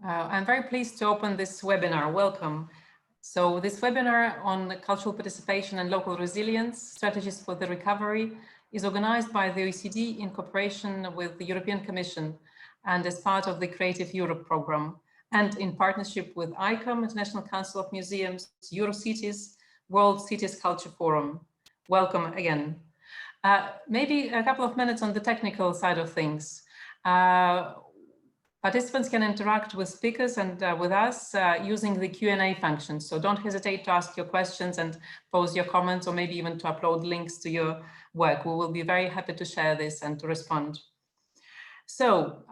I'm very pleased to open this webinar. Welcome. So this webinar on cultural participation and local resilience, strategies for the recovery, is organized by the OECD in cooperation with the European Commission and as part of the Creative Europe program, and in partnership with ICOM, International Council of Museums, Eurocities, World Cities Culture Forum. Welcome again. Maybe a couple of minutes on the technical side of things. Participants can interact with speakers and with us using the Q&A function. So don't hesitate to ask your questions and pose your comments, or maybe even to upload links to your work. We will be very happy to share this and to respond. So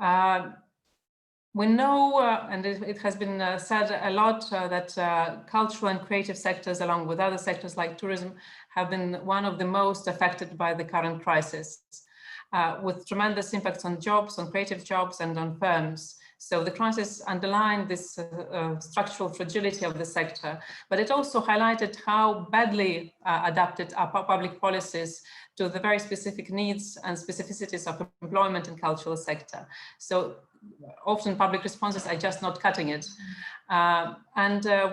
we know, and it has been said a lot, that cultural and creative sectors, along with other sectors like tourism, have been one of the most affected by the current crisis. With tremendous impacts on jobs, on creative jobs, and on firms. So the crisis underlined this structural fragility of the sector, but it also highlighted how badly adapted our public policies to the very specific needs and specificities of employment in cultural sector. So often public responses are just not cutting it.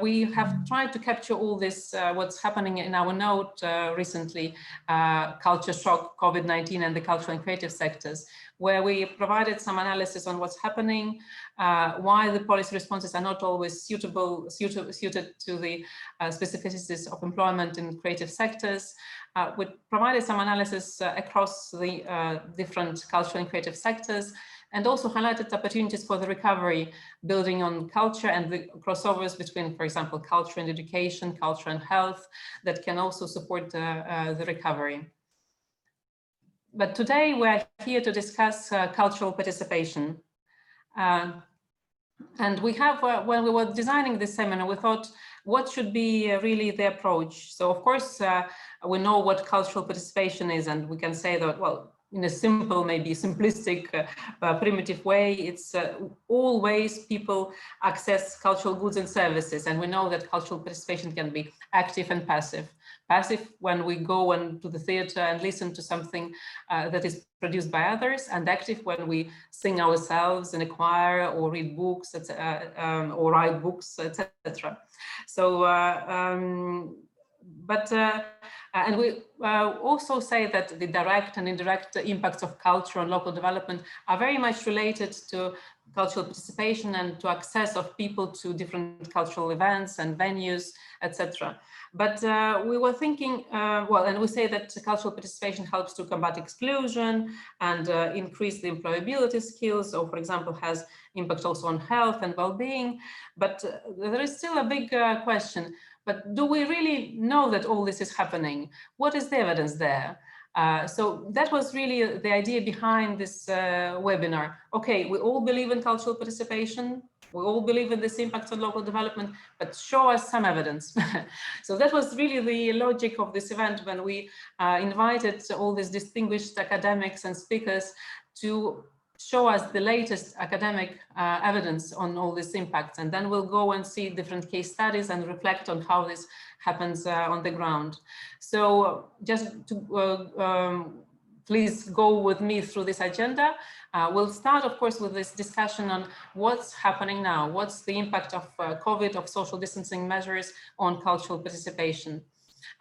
We have tried to capture all this, what's happening in our note recently, culture shock, COVID-19 and the cultural and creative sectors, where we provided some analysis on what's happening, why the policy responses are not always suited to the specificities of employment in creative sectors. We provided some analysis across the different cultural and creative sectors, and also highlighted opportunities for the recovery, building on culture and the crossovers between, for example, culture and education, culture and health, that can also support the recovery. But today we're here to discuss cultural participation. And we have, when we were designing this seminar, we thought, what should be really the approach? So of course, we know what cultural participation is, and we can say that, well, in a simple, maybe simplistic, primitive way, it's all ways people access cultural goods and services. And we know that cultural participation can be active and passive. Passive when we go to the theater and listen to something that is produced by others, and active when we sing ourselves in a choir or read books, or write books, etc. So, and we also say that the direct and indirect impacts of culture on local development are very much related to cultural participation and to access of people to different cultural events and venues, etc. But we were thinking, and we say that cultural participation helps to combat exclusion and increase the employability skills, or for example, has impact also on health and well-being. But there is still a big question. But do we really know that all this is happening? What is the evidence there? So that was really the idea behind this webinar. Okay, we all believe in cultural participation. We all believe in this impact on local development, but show us some evidence. So that was really the logic of this event when we invited all these distinguished academics and speakers to show us the latest academic evidence on all these impacts. And then we'll go and see different case studies and reflect on how this happens on the ground. So just to please go with me through this agenda. We'll start, of course, with this discussion on what's happening now. What's the impact of COVID, of social distancing measures on cultural participation?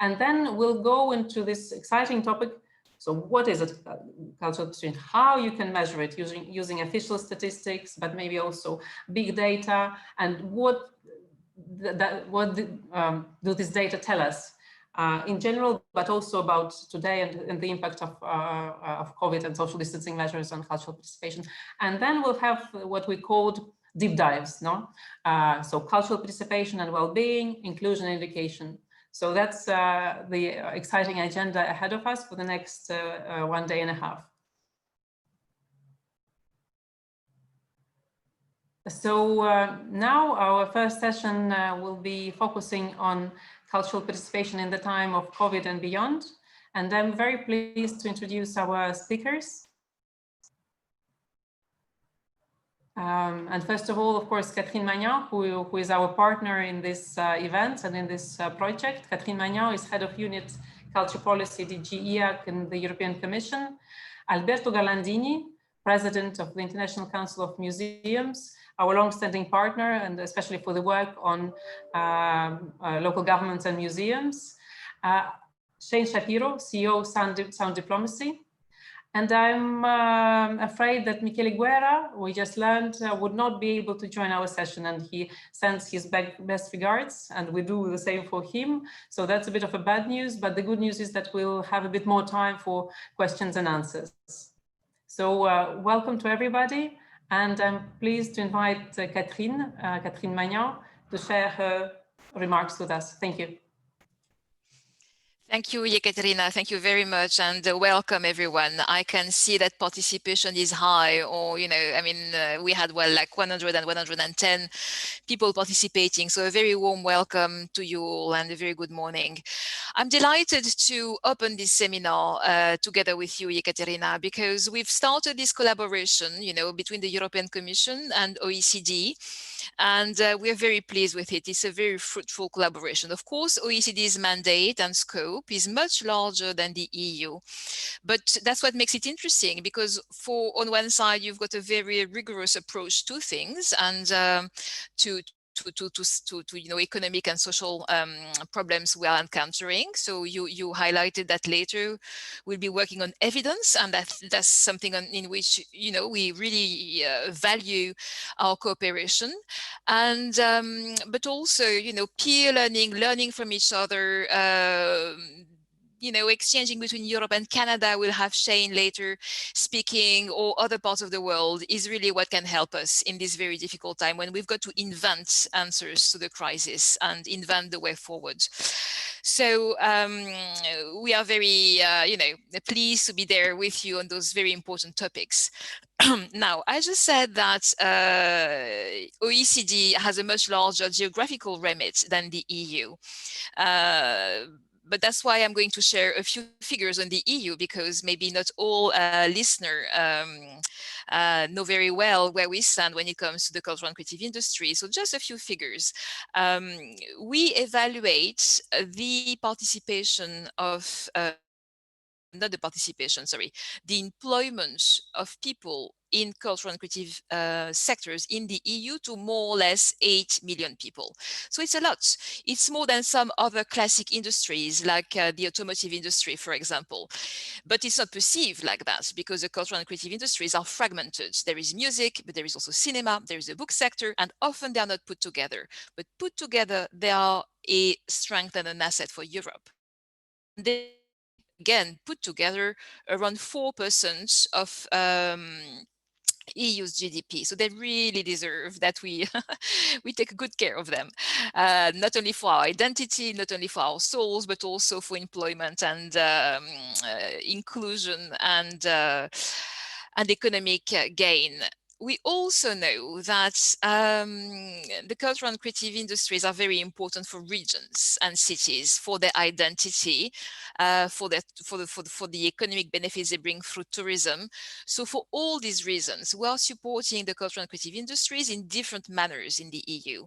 And then we'll go into this exciting topic. So what is it, cultural participation? How you can measure it using official statistics, but maybe also big data, and what do this data tell us in general, but also about today and the impact of COVID and social distancing measures on cultural participation. And then we'll have what we called deep dives, no? So cultural participation and well-being, inclusion and education. So that's the exciting agenda ahead of us for the next 1.5 days. So now our first session will be focusing on cultural participation in the time of COVID and beyond. And I'm very pleased to introduce our speakers. And first of all, of course, Catherine Magnan, who is our partner in this event and in this project. Catherine Magnan is Head of Unit Culture Policy, DG EAC in the European Commission. Alberto Galandini, president of the International Council of Museums, our long-standing partner, and especially for the work on local governments and museums. Shane Shapiro, CEO of Sound Diplomacy. And I'm afraid that Michele Guerra, we just learned, would not be able to join our session, and he sends his best regards, and we do the same for him. So that's a bit of a bad news, but the good news is that we'll have a bit more time for questions and answers. So welcome to everybody, and I'm pleased to invite Catherine Magnan to share her remarks with us. Thank you. Thank you, Yekaterina. Thank you very much, and welcome everyone. I can see that participation is high, or, you know, I mean, we had, well, like 100 and 110 people participating. So a very warm welcome to you all and a very good morning. I'm delighted to open this seminar together with you, Yekaterina, because we've started this collaboration, you know, between the European Commission and OECD. And we're very pleased with it. It's a very fruitful collaboration. Of course, OECD's mandate and scope is much larger than the EU. But that's what makes it interesting, because on one side, you've got a very rigorous approach to things and to you know, economic and social problems we are encountering. So you highlighted that later we'll be working on evidence, and that's something in which, you know, we really value our cooperation. And but also, you know, peer learning from each other, you know, exchanging between Europe and Canada. We'll have Shane later speaking, or other parts of the world, is really what can help us in this very difficult time when we've got to invent answers to the crisis and invent the way forward. So we are very, you know, pleased to be there with you on those very important topics. Now, I just said that OECD has a much larger geographical remit than the EU. But that's why I'm going to share a few figures on the EU, because maybe not all listeners know very well where we stand when it comes to the cultural and creative industry. So just a few figures. We evaluate the participation of not the participation, sorry, the employment of people in cultural and creative sectors in the EU to more or less 8 million people. So it's a lot. It's more than some other classic industries, like the automotive industry, for example. But it's not perceived like that, because the cultural and creative industries are fragmented. There is music, but there is also cinema, there is a book sector, and often they are not put together. But put together, they are a strength and an asset for Europe. They, again, put together around 4% of EU's GDP. So they really deserve that we we take good care of them, not only for our identity, not only for our souls, but also for employment and inclusion and economic gain. We also know that the cultural and creative industries are very important for regions and cities, for their identity, for the economic benefits they bring through tourism. So for all these reasons, we are supporting the cultural and creative industries in different manners in the EU.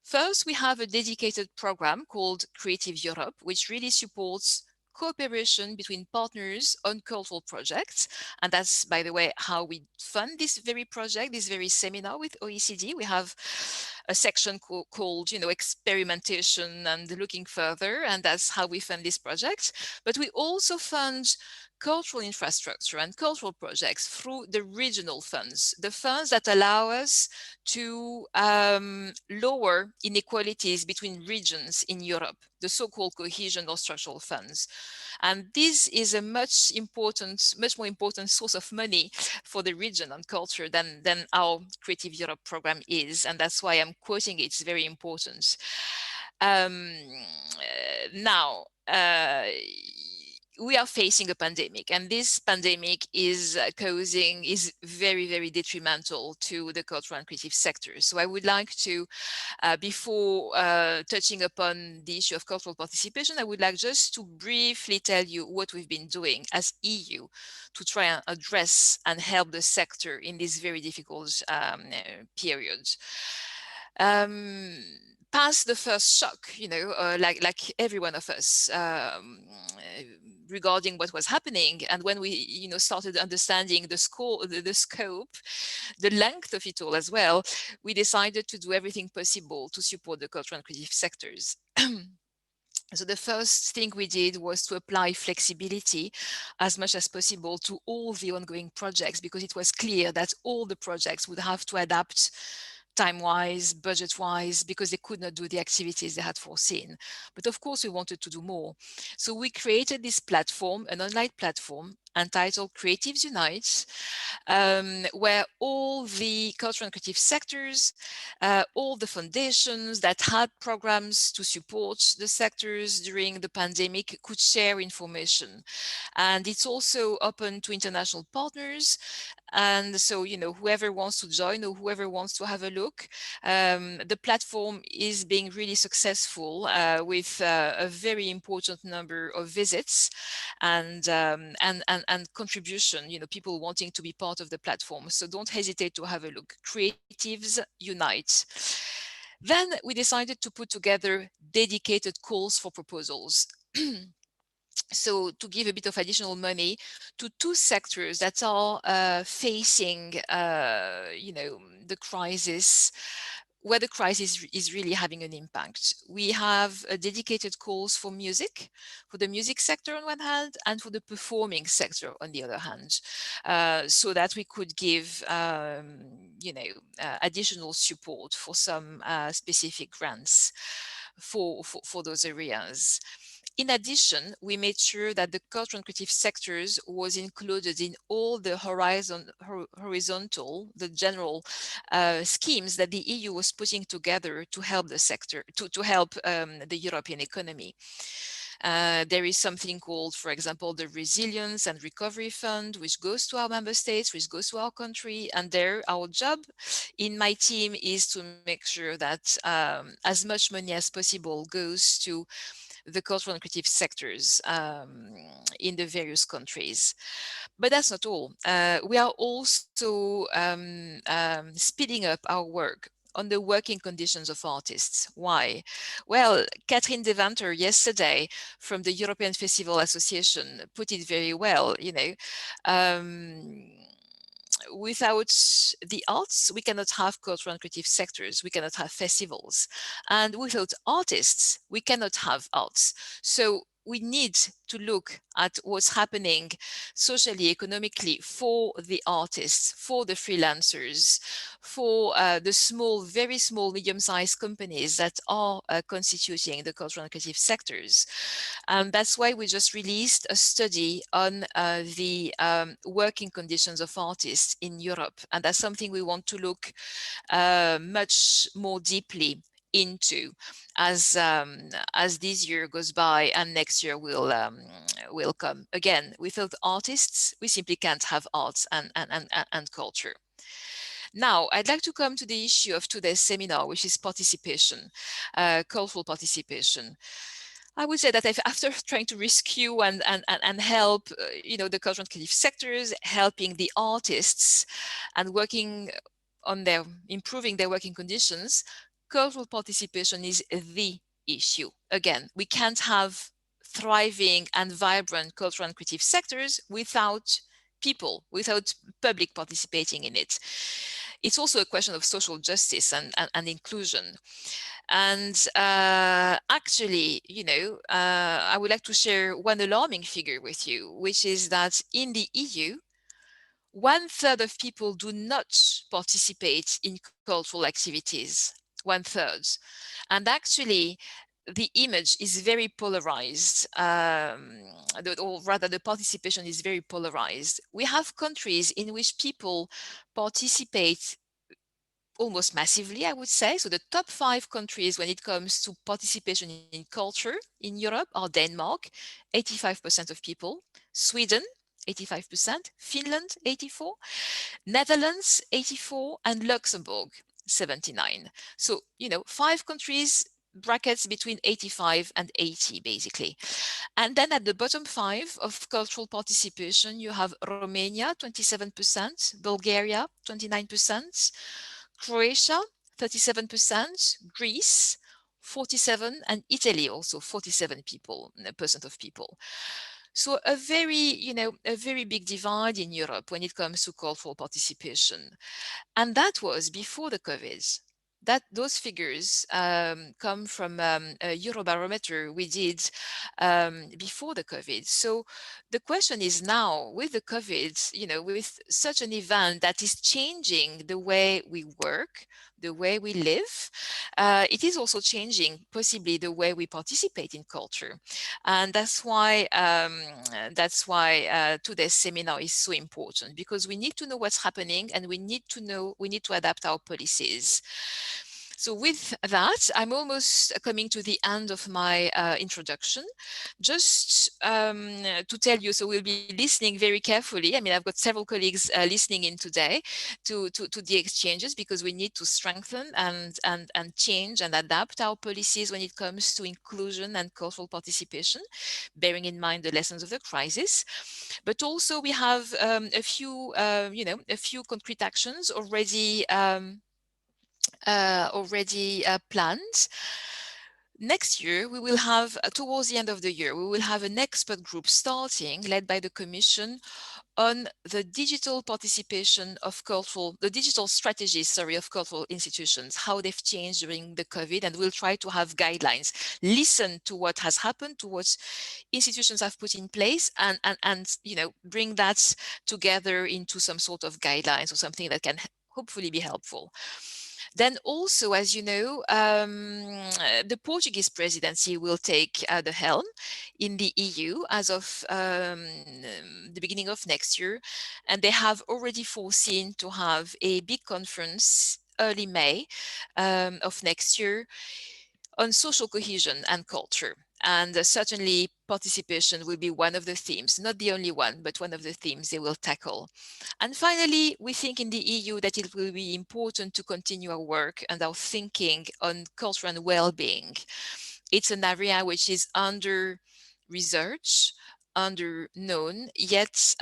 First, we have a dedicated program called Creative Europe, which really supports cooperation between partners on cultural projects. And that's, by the way, how we fund this very project, this very seminar with OECD. We have a section called, you know, experimentation and looking further, and that's how we fund this project. But we also fund cultural infrastructure and cultural projects through the regional funds, the funds that allow us to lower inequalities between regions in Europe, the so-called cohesion or structural funds. And this is a much more important source of money for the region and culture than our Creative Europe program is. And that's why I'm quoting it. It's very important. Now, we are facing a pandemic, and this pandemic is very, very detrimental to the cultural and creative sectors. So I would like to, before touching upon the issue of cultural participation, I would like just to briefly tell you what we've been doing as EU to try and address and help the sector in this very difficult period. Past the first shock, you know, like every one of us, regarding what was happening. And when we, started understanding the scope, the length of it all as well, we decided to do everything possible to support the cultural and creative sectors. So the first thing we did was to apply flexibility as much as possible to all the ongoing projects, because it was clear that all the projects would have to adapt time-wise, budget-wise, because they could not do the activities they had foreseen. But of course, we wanted to do more. So we created this platform, an online platform, entitled Creatives Unite, where all the cultural and creative sectors, all the foundations that had programs to support the sectors during the pandemic could share information. And it's also open to international partners. And so, whoever wants to join or whoever wants to have a look, the platform is being really successful with a very important number of visits and contribution, people wanting to be part of the platform. So don't hesitate to have a look. Creatives Unite. Then we decided to put together dedicated calls for proposals. So to give a bit of additional money to two sectors that are facing, the crisis, where the crisis is really having an impact. We have dedicated calls for music, for the music sector on one hand, and for the performing sector on the other hand, so that we could give, additional support for some specific grants for those areas. In addition, we made sure that the cultural and creative sectors was included in all the horizontal, the general schemes that the EU was putting together to help the sector, to help the European economy. There is something called, for example, the Resilience and Recovery Fund, which goes to our member states, which goes to our country. And there, our job in my team is to make sure that as much money as possible goes to the cultural and creative sectors in the various countries. But that's not all. We are also speeding up our work on the working conditions of artists. Why? Well, Catherine Devanter yesterday from the European Festival Association put it very well, without the arts, we cannot have cultural and creative sectors, we cannot have festivals. And without artists, we cannot have arts. So we need to look at what's happening socially, economically for the artists, for the freelancers, for the small, very small, medium-sized companies that are constituting the cultural and creative sectors. And that's why we just released a study on the working conditions of artists in Europe. And that's something we want to look much more deeply into as this year goes by and next year will come. Again, without artists, we simply can't have arts and culture. Now, I'd like to come to the issue of today's seminar, which is participation, cultural participation. I would say that after trying to rescue and help, the cultural and creative sectors, helping the artists and working on improving their working conditions, cultural participation is the issue. Again, we can't have thriving and vibrant cultural and creative sectors without people, without public participating in it. It's also a question of social justice and inclusion. And actually, I would like to share one alarming figure with you, which is that in the EU, 1/3 of people do not participate in cultural activities, 1/3. And actually, the image is very polarized, or rather the participation is very polarized. We have countries in which people participate almost massively, I would say. So the top 5 countries when it comes to participation in culture in Europe are Denmark, 85% of people, Sweden, 85%, Finland, 84%, Netherlands, 84%, and Luxembourg, 79%. So, 5 countries, brackets between 85 and 80, basically. And then at the bottom 5 of cultural participation, you have Romania, 27%, Bulgaria, 29%, Croatia, 37%, Greece, 47%, and Italy also 47% of people. So a very big divide in Europe when it comes to cultural participation. And that was before the COVID. Those figures come from a Eurobarometer we did before the COVID. So the question is now, with the COVID, with such an event that is changing the way we work, the way we live, it is also changing possibly the way we participate in culture. And that's why today's seminar is so important, because we need to know what's happening, and we need to adapt our policies. So with that, I'm almost coming to the end of my introduction. Just to tell you, so we'll be listening very carefully. I mean, I've got several colleagues listening in today to the exchanges, because we need to strengthen and change and adapt our policies when it comes to inclusion and cultural participation, bearing in mind the lessons of the crisis. But also we have a few concrete actions already planned. Next year, we will have, towards the end of the year, we will have an expert group starting, led by the Commission, on the digital participation of the digital strategies, of cultural institutions, how they've changed during the COVID, and we'll try to have guidelines, listen to what has happened, to what institutions have put in place, and bring that together into some sort of guidelines or something that can hopefully be helpful. Then also, as you know, the Portuguese presidency will take the helm in the EU as of the beginning of next year. And they have already foreseen to have a big conference early May of next year on social cohesion and culture. And certainly participation will be one of the themes, not the only one, but one of the themes they will tackle. And finally, we think in the EU that it will be important to continue our work and our thinking on culture and well-being. It's an area which is under research, under known, yet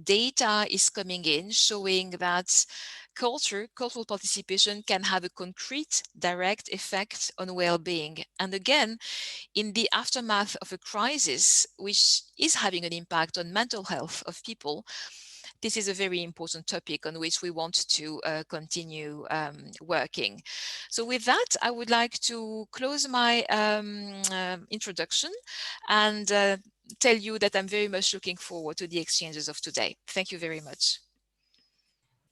data is coming in showing that cultural participation can have a concrete, direct effect on well-being. And again, in the aftermath of a crisis, which is having an impact on mental health of people, this is a very important topic on which we want to continue working. So with that, I would like to close my introduction and tell you that I'm very much looking forward to the exchanges of today. Thank you very much.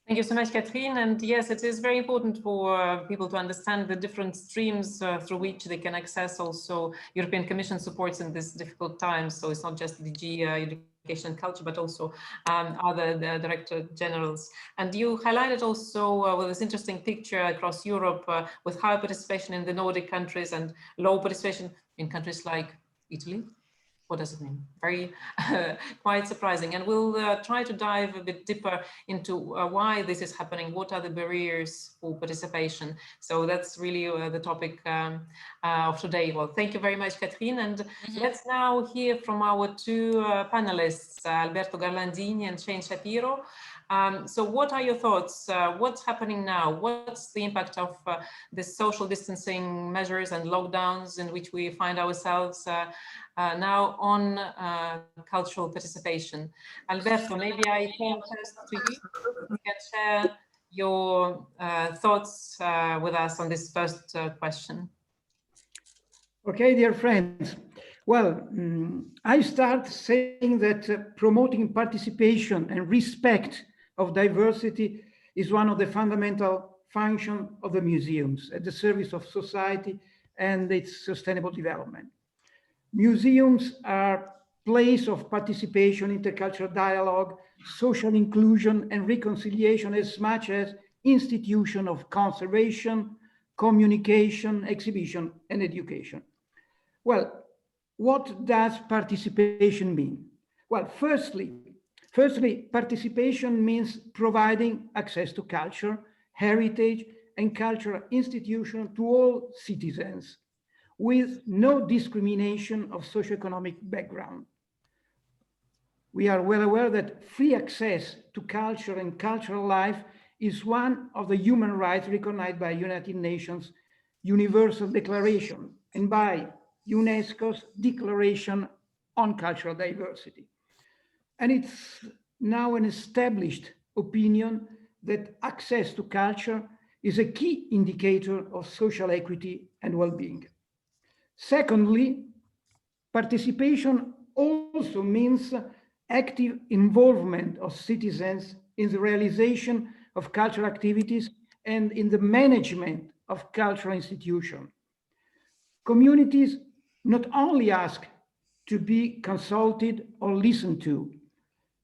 Thank you so much, Catherine. And yes, it is very important for people to understand the different streams through which they can access also European Commission supports in this difficult time. So it's not just DG Education and Culture, but also other Director Generals. And you highlighted also with this interesting picture across Europe with high participation in the Nordic countries and low participation in countries like Italy. What does it mean? Very quite surprising. And we'll try to dive a bit deeper into why this is happening. What are the barriers for participation? So that's really the topic of today. Well, thank you very much, Catherine. And let's now hear from our two panelists, Alberto Garlandini and Shane Shapiro. So what are your thoughts? What's happening now? What's the impact of the social distancing measures and lockdowns in which we find ourselves now on cultural participation? Alberto, maybe I turn first to you. You can share your thoughts with us on this first question. Okay, dear friends. Well, I start saying that promoting participation and respect of diversity is one of the fundamental functions of the museums at the service of society and its sustainable development. Museums are places of participation, intercultural dialogue, social inclusion, and reconciliation, as much as institution of conservation, communication, exhibition, and education. Well, what does participation mean? Well, firstly, participation means providing access to culture, heritage, and cultural institutions to all citizens, with no discrimination of socioeconomic background. We are well aware that free access to culture and cultural life is one of the human rights recognized by United Nations Universal Declaration and by UNESCO's Declaration on cultural diversity. And it's now an established opinion that access to culture is a key indicator of social equity and well-being. Secondly, participation also means active involvement of citizens in the realization of cultural activities and in the management of cultural institutions. Communities not only ask to be consulted or listened to,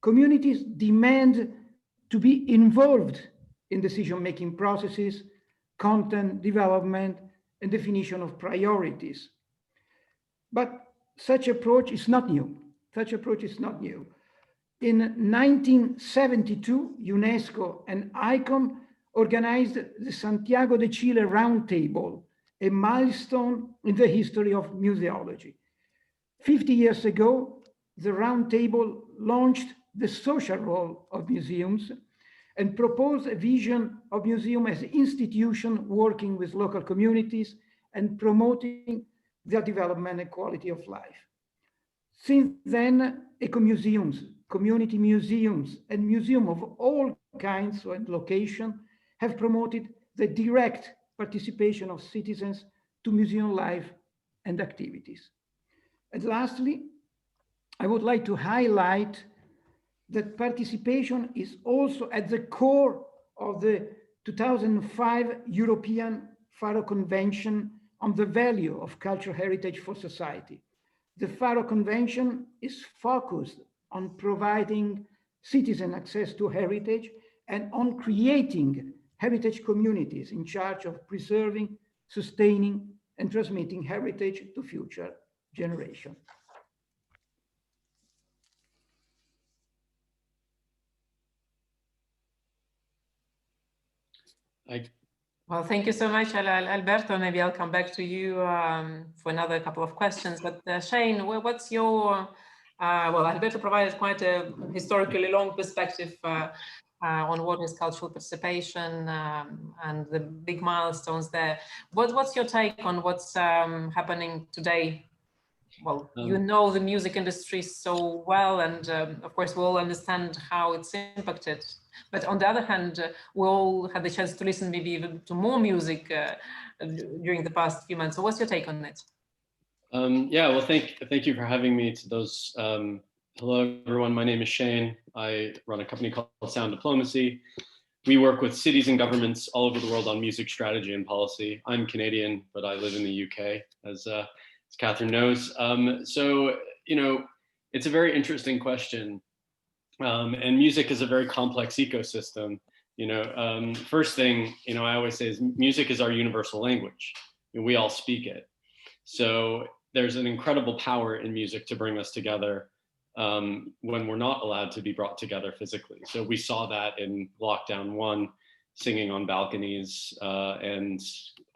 communities demand to be involved in decision-making processes, content development, and definition of priorities. But such approach is not new. Such approach is not new. In 1972, UNESCO and ICOM organized the Santiago de Chile Roundtable, a milestone in the history of museology. 50 years ago, the Roundtable launched the social role of museums and proposed a vision of museum as an institution working with local communities and promoting their development and quality of life. Since then, eco-museums, community museums, and museums of all kinds and locations have promoted the direct participation of citizens to museum life and activities. And lastly, I would like to highlight that participation is also at the core of the 2005 European Faro Convention on the value of cultural heritage for society. The Faro Convention is focused on providing citizen access to heritage and on creating heritage communities in charge of preserving, sustaining, and transmitting heritage to future generations. Well, thank you so much, Alberto. Maybe I'll come back to you for another couple of questions. But Shane, what's your, well, Alberto provided quite a historically long perspective on what is cultural participation and the big milestones there. What's your take on what's happening today? Well, you know the music industry so well, and of course we all understand how it's impacted. But on the other hand, we all had the chance to listen maybe even to more music during the past few months. So what's your take on it? Yeah, well, thank you for having me to those. Hello, everyone. My name is Shane. I run a company called Sound Diplomacy. We work with cities and governments all over the world on music strategy and policy. I'm Canadian, but I live in the UK, as Catherine knows. So, you know, it's a very interesting question. And music is a very complex ecosystem. You know, first thing, you know, I always say is music is our universal language. And we all speak it. So there's an incredible power in music to bring us together when we're not allowed to be brought together physically. So we saw that in lockdown 1, singing on balconies and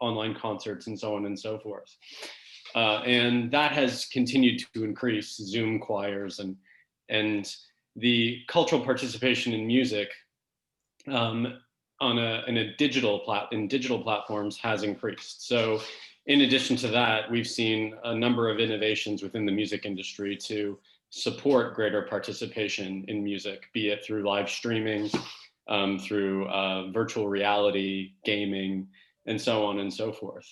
online concerts and so on and so forth. And that has continued to increase, Zoom choirs and the cultural participation in music in digital platforms has increased. So in addition to that, we've seen a number of innovations within the music industry to support greater participation in music, be it through live streaming, through virtual reality, gaming, and so on and so forth.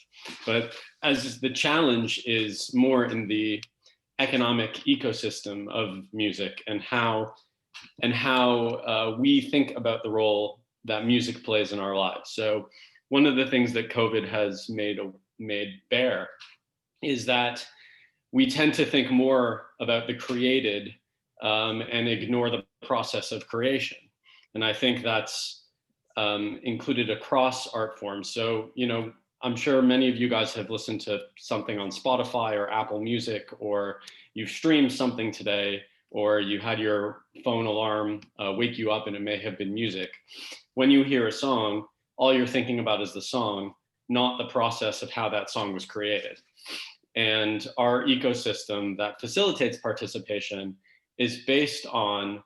But as the challenge is more in the economic ecosystem of music and how we think about the role that music plays in our lives. So one of the things that COVID has made bare is that we tend to think more about the created and ignore the process of creation. And I think that's included across art forms. So, you know, I'm sure many of you guys have listened to something on Spotify or Apple Music, or you've streamed something today, or you had your phone alarm wake you up and it may have been music. When you hear a song, all you're thinking about is the song, not the process of how that song was created. And our ecosystem that facilitates participation is based on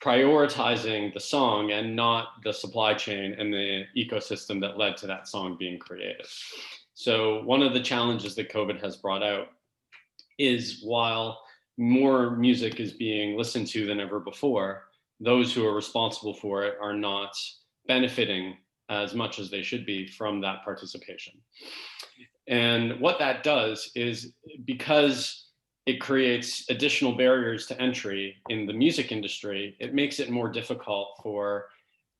prioritizing the song and not the supply chain and the ecosystem that led to that song being created. So one of the challenges that COVID has brought out is while more music is being listened to than ever before, those who are responsible for it are not benefiting as much as they should be from that participation. And what that does is, because it creates additional barriers to entry in the music industry, it makes it more difficult for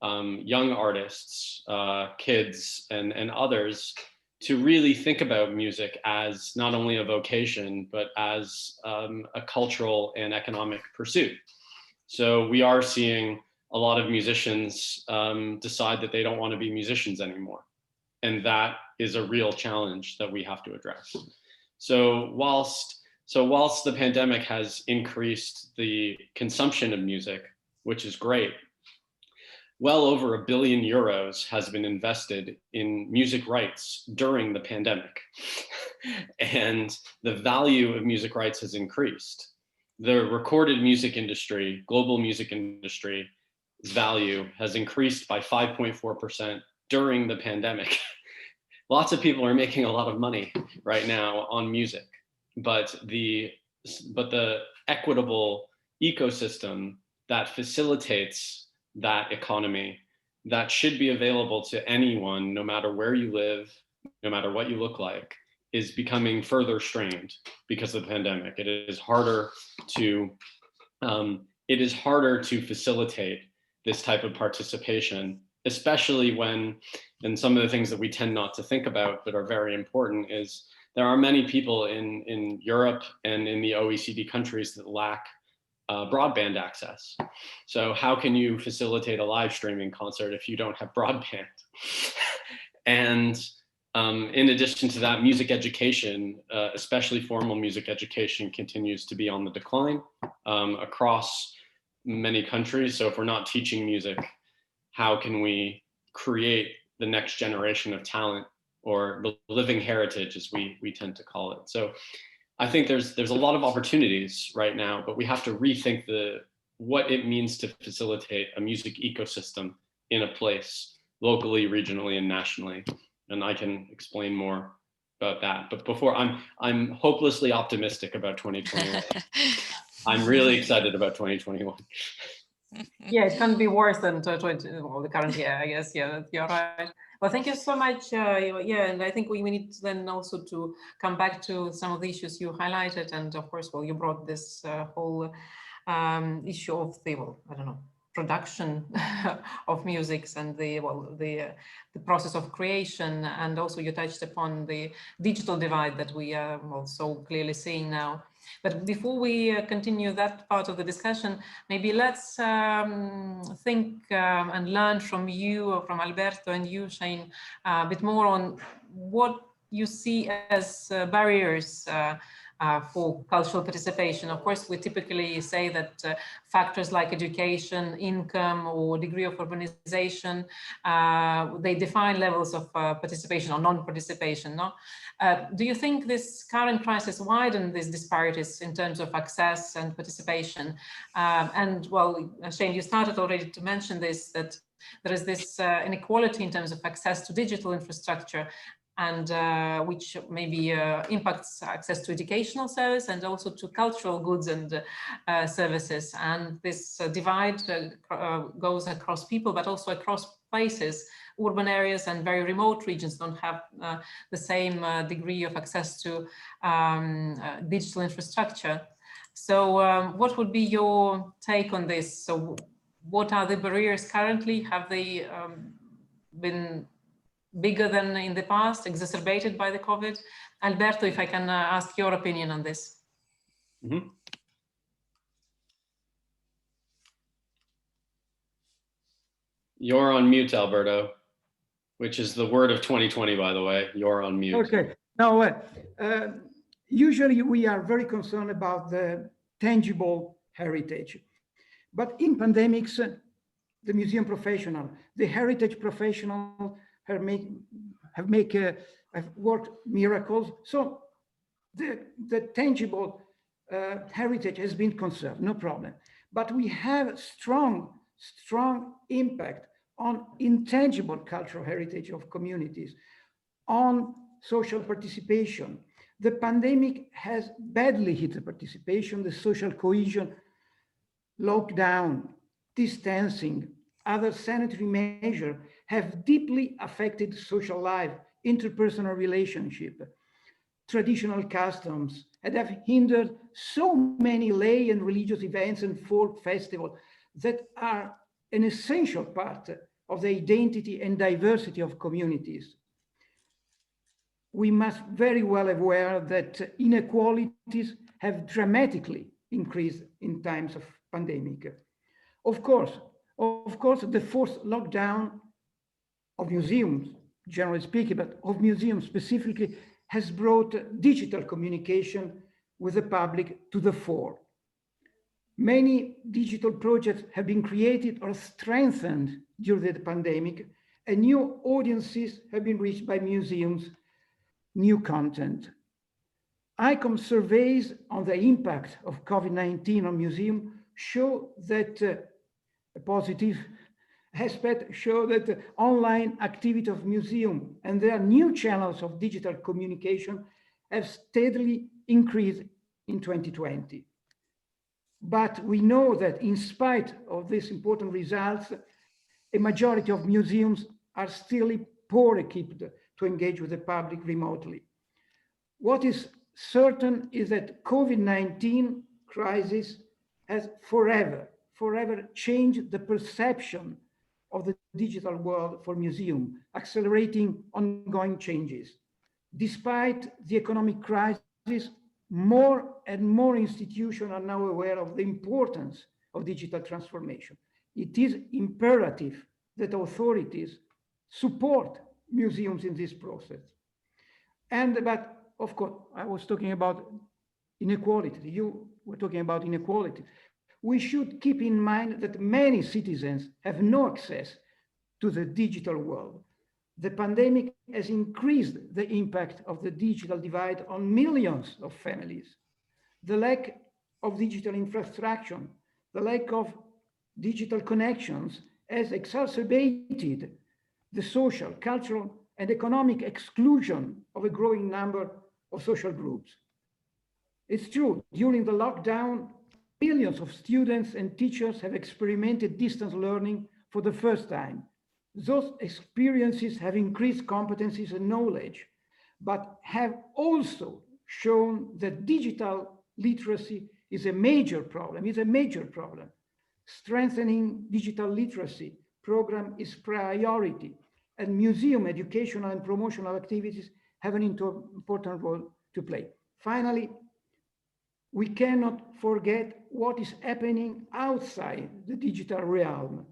young artists, kids, and others to really think about music as not only a vocation, but as a cultural and economic pursuit. So we are seeing a lot of musicians decide that they don't want to be musicians anymore. And that is a real challenge that we have to address. So whilst the pandemic has increased the consumption of music, which is great, well over €1 billion has been invested in music rights during the pandemic. And the value of music rights has increased. The recorded music industry, global music industry, value has increased by 5.4% during the pandemic. Lots of people are making a lot of money right now on music, but the equitable ecosystem that facilitates that economy, that should be available to anyone, no matter where you live, no matter what you look like, is becoming further strained because of the pandemic. It is harder to facilitate this type of participation, especially when, and some of the things that we tend not to think about but are very important, is there are many people in Europe and in the OECD countries that lack broadband access. So how can you facilitate a live streaming concert if you don't have broadband? And in addition to that, music education, especially formal music education, continues to be on the decline across many countries. So if we're not teaching music, how can we create the next generation of talent, or the living heritage, as we tend to call it? So I think there's a lot of opportunities right now, but we have to rethink what it means to facilitate a music ecosystem in a place, locally, regionally, and nationally. And I can explain more about that. But before, I'm hopelessly optimistic about 2021. I'm really excited about 2021. Yeah, it can't be worse than the current year, I guess. Yeah, you're right. Well, thank you so much. Yeah, and I think we need then also to come back to some of the issues you highlighted. And of course, well, you brought this whole issue of the, I don't know, production of musics and the process of creation. And also you touched upon the digital divide that we are also clearly seeing now. But before we continue that part of the discussion, maybe let's think and learn from you, from Alberto and you, Shane, a bit more on what you see as barriers for cultural participation. Of course, we typically say that factors like education, income, or degree of urbanization, they define levels of participation or non-participation. No? Do you think this current crisis widened these disparities in terms of access and participation? And well, Shane, you started already to mention this, that there is this inequality in terms of access to digital infrastructure, and which maybe impacts access to educational service and also to cultural goods and services. And this divide goes across people, but also across places. Urban areas and very remote regions don't have the same degree of access to digital infrastructure. So what would be your take on this? So what are the barriers currently? Have they been bigger than in the past, exacerbated by the COVID? Alberto, if I can ask your opinion on this. Mm-hmm. You're on mute, Alberto, which is the word of 2020, by the way. You're on mute. Okay. Now, usually we are very concerned about the tangible heritage, but in pandemics, the museum professional, the heritage professional have worked miracles. So the tangible heritage has been conserved, no problem. But we have strong impact on intangible cultural heritage of communities, on social participation. The pandemic has badly hit the participation, the social cohesion, lockdown, distancing, other sanitary measures have deeply affected social life, interpersonal relationship, traditional customs, and have hindered so many lay and religious events and folk festivals that are an essential part of the identity and diversity of communities. We must very well aware that inequalities have dramatically increased in times of pandemic. Of course, the forced lockdown of museums, generally speaking, but of museums specifically, has brought digital communication with the public to the fore. Many digital projects have been created or strengthened during the pandemic, and new audiences have been reached by museums, new content. ICOM surveys on the impact of COVID-19 on museums show that a positive aspect show that the online activity of museum and their new channels of digital communication have steadily increased in 2020. But we know that in spite of these important results, a majority of museums are still poor equipped to engage with the public remotely. What is certain is that COVID-19 crisis has forever changed the perception of the digital world for museums, accelerating ongoing changes. Despite the economic crisis, more and more institutions are now aware of the importance of digital transformation. It is imperative that authorities support museums in this process. But of course, I was talking about inequality. You were talking about inequality. We should keep in mind that many citizens have no access to the digital world. The pandemic has increased the impact of the digital divide on millions of families. The lack of digital infrastructure, the lack of digital connections has exacerbated the social, cultural, and economic exclusion of a growing number of social groups. It's true, during the lockdown, millions of students and teachers have experimented distance learning for the first time. Those experiences have increased competencies and knowledge, but have also shown that digital literacy is a major problem. Strengthening digital literacy program is priority, and museum educational and promotional activities have an important role to play. Finally, we cannot forget what is happening outside the digital realm.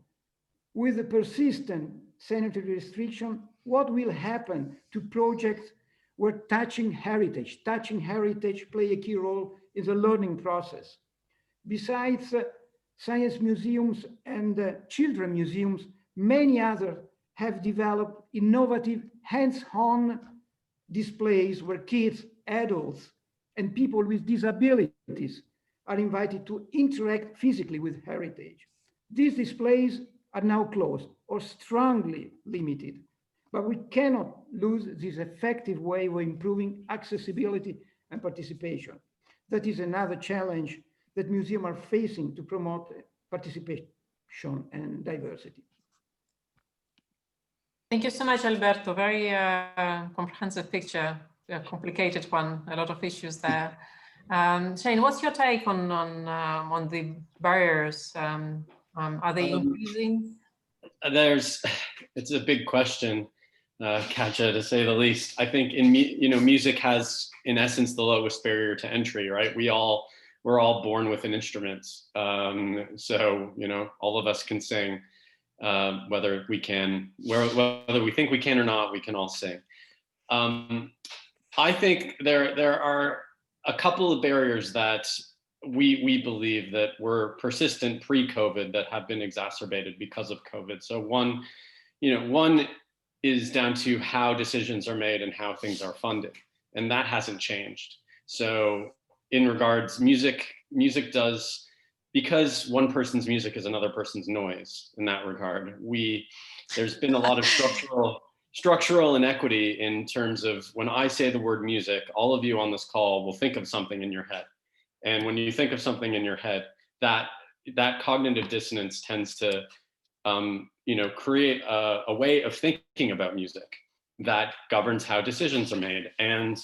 With the persistent sanitary restriction, what will happen to projects where touching heritage play a key role in the learning process? Besides science museums and children museums, many others have developed innovative hands-on displays where kids, adults, and people with disabilities are invited to interact physically with heritage. These displays are now closed or strongly limited, but we cannot lose this effective way of improving accessibility and participation. That is another challenge that museums are facing to promote participation and diversity. Thank you so much, Alberto. Very comprehensive picture, a complicated one, a lot of issues there. Shane, what's your take on the barriers? Are they increasing? It's a big question, Katja, to say the least. I think music has, in essence, the lowest barrier to entry, right? We're all born with an instrument, so all of us can sing. Whether we think we can or not, we can all sing. I think there are a couple of barriers that we believe that were persistent pre-COVID that have been exacerbated because of COVID. So one is down to how decisions are made and how things are funded, and that hasn't changed. So in regards, music does, because one person's music is another person's noise in that regard. There's been a lot of structural inequity in terms of when I say the word music, all of you on this call will think of something in your head. And when you think of something in your head, that cognitive dissonance tends to create a way of thinking about music that governs how decisions are made. And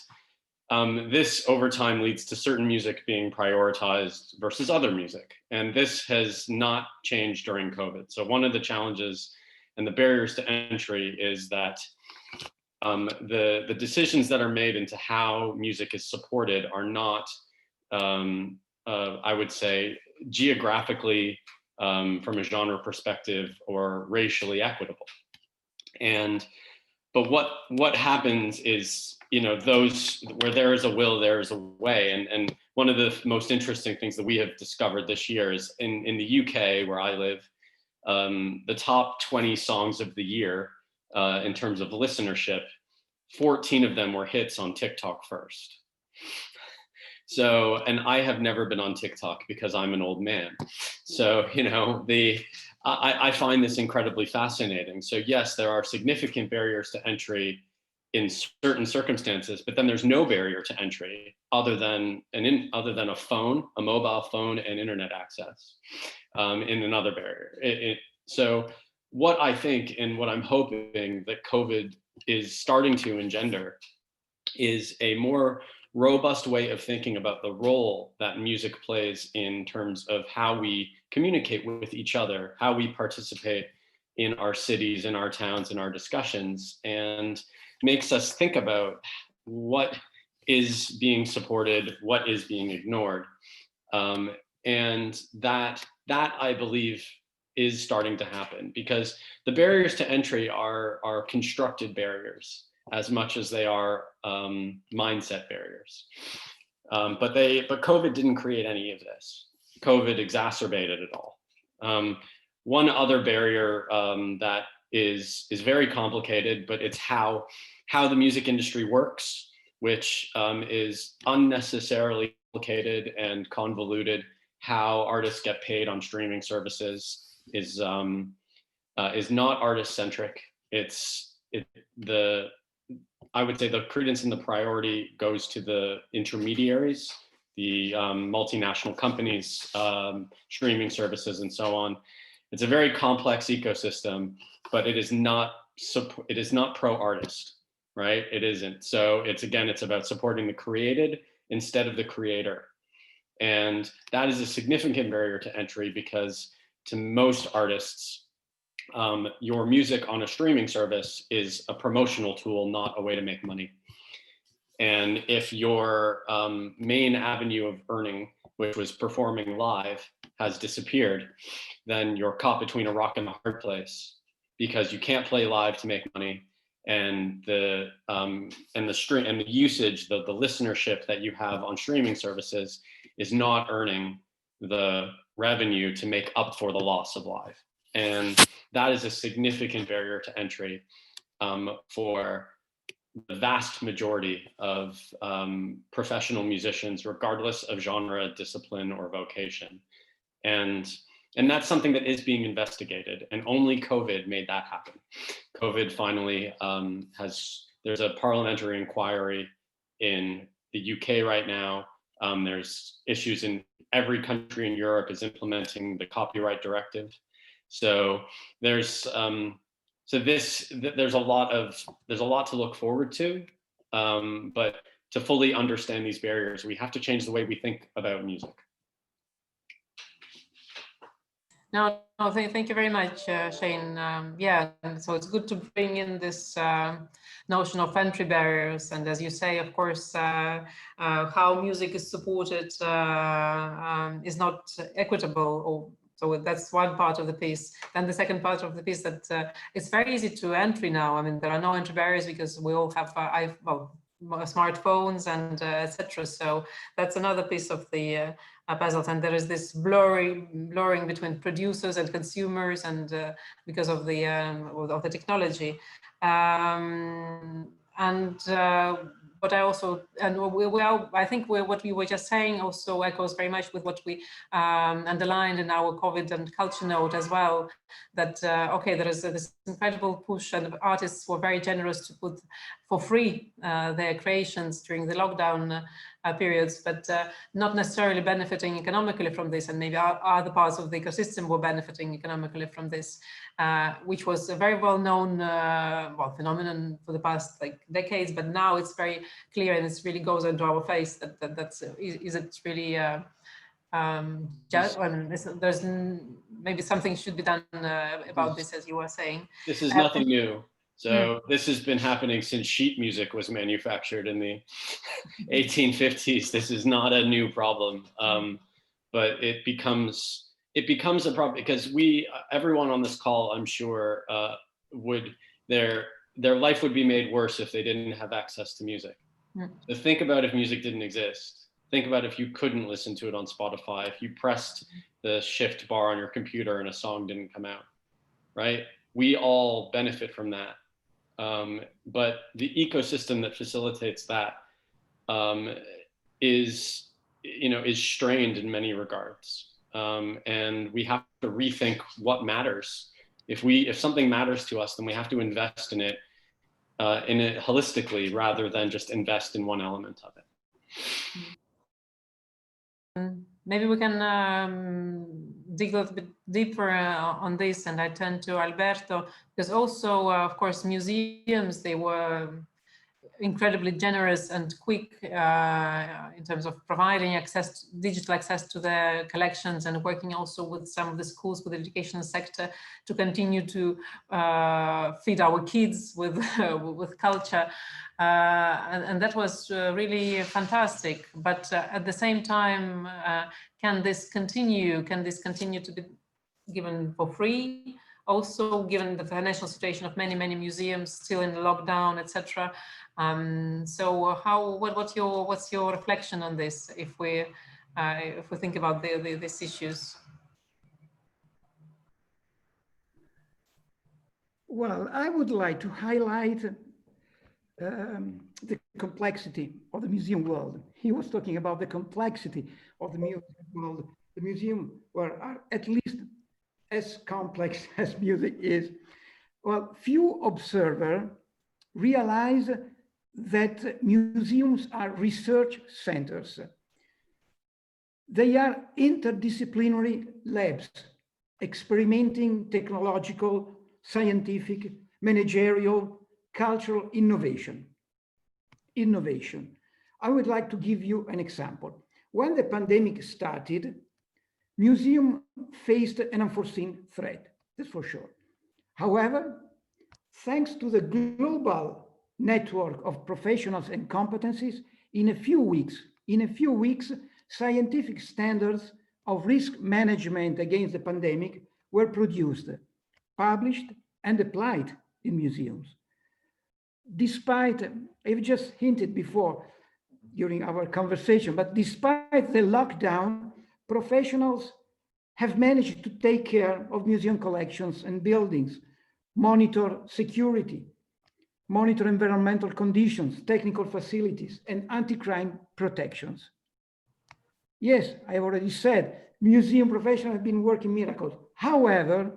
this over time leads to certain music being prioritized versus other music. And this has not changed during COVID. So one of the challenges and the barriers to entry is that the decisions that are made into how music is supported are not, I would say, geographically from a genre perspective or racially equitable. But what happens is, those where there is a will, there is a way. And one of the most interesting things that we have discovered this year is in the UK, where I live, the top 20 songs of the year in terms of listenership, 14 of them were hits on TikTok first. So, and I have never been on TikTok because I'm an old man. So, I find this incredibly fascinating. So yes, there are significant barriers to entry in certain circumstances, but then there's no barrier to entry other than a phone, a mobile phone, and internet access in another barrier. So what I think and what I'm hoping that COVID is starting to engender is a more robust way of thinking about the role that music plays in terms of how we communicate with each other, how we participate in our cities, in our towns, in our discussions, and makes us think about what is being supported, what is being ignored. And that I believe is starting to happen, because the barriers to entry are constructed barriers as much as they are mindset barriers. But COVID didn't create any of this. COVID exacerbated it all. One other barrier that is very complicated, but it's how the music industry works, which is unnecessarily complicated and convoluted. How artists get paid on streaming services is not artist centric. I would say the credence and the priority goes to the intermediaries, the multinational companies, streaming services, and so on. It's a very complex ecosystem, but it is not pro-artist, right? It isn't. So it's about supporting the created instead of the creator. And that is a significant barrier to entry, because to most artists, your music on a streaming service is a promotional tool, not a way to make money. And if your main avenue of earning, which was performing live, has disappeared, then you're caught between a rock and a hard place, because you can't play live to make money, and the usage, the listenership that you have on streaming services is not earning the revenue to make up for the loss of live. And that is a significant barrier to entry for the vast majority of professional musicians, regardless of genre, discipline, or vocation. And that's something that is being investigated, and only COVID made that happen. COVID finally there's a parliamentary inquiry in the UK right now. There's issues in every country in Europe is implementing the copyright directive. So there's a lot to look forward to, but to fully understand these barriers, we have to change the way we think about music. No, thank you very much, Shane. Yeah, so it's good to bring in this notion of entry barriers, and as you say, of course, how music is supported is not equitable. So that's one part of the piece. Then the second part of the piece, that it's very easy to entry now. I mean, there are no entry barriers because we all have smartphones and etc. So that's another piece of the puzzle. And there is this blurring between producers and consumers, and because of the technology. what I also, and I think what we were just saying also echoes very much with what we underlined in our COVID and culture note as well, that, okay, there is this incredible push, and artists were very generous to put for free their creations during the lockdown periods, but not necessarily benefiting economically from this, and maybe other parts of the ecosystem were benefiting economically from this, which was a very well-known phenomenon for the past decades, but now it's very clear, and it really goes into our face that is it really just, there's maybe something should be done about this, as you were saying. This is nothing new. So this has been happening since sheet music was manufactured in the 1850s. This is not a new problem, but it becomes a problem because everyone on this call, I'm sure, their life would be made worse if they didn't have access to music. So think about if music didn't exist. Think about if you couldn't listen to it on Spotify, if you pressed the shift bar on your computer and a song didn't come out, right? We all benefit from that. But the ecosystem that facilitates that is strained in many regards. And we have to rethink what matters. If something matters to us, then we have to invest in it holistically rather than just invest in one element of it. Maybe we can dig a little bit deeper on this, and I turn to Alberto, because also, of course, museums, they were incredibly generous and quick in terms of providing digital access to their collections, and working also with some of the schools, with the education sector, to continue to feed our kids with culture. And that was really fantastic. But at the same time, can this continue? Can this continue to be given for free? Also, given the financial situation of many museums still in lockdown, etc. So, what's your reflection on this? If we think about these issues. Well, I would like to highlight the complexity of the museum world. He was talking about the complexity of the music world. The museum are at least as complex as music is. Well, few observers realize that museums are research centers. They are interdisciplinary labs, experimenting technological, scientific, managerial, cultural innovation. I would like to give you an example. When the pandemic started, museums faced an unforeseen threat, that's for sure. However, thanks to the global network of professionals and competencies, in a few weeks, scientific standards of risk management against the pandemic were produced, published, and applied in museums. Despite, I've just hinted before during our conversation, but despite the lockdown, professionals have managed to take care of museum collections and buildings, monitor security, monitor environmental conditions, technical facilities, and anti-crime protections. Yes, I already said, museum professionals have been working miracles. However,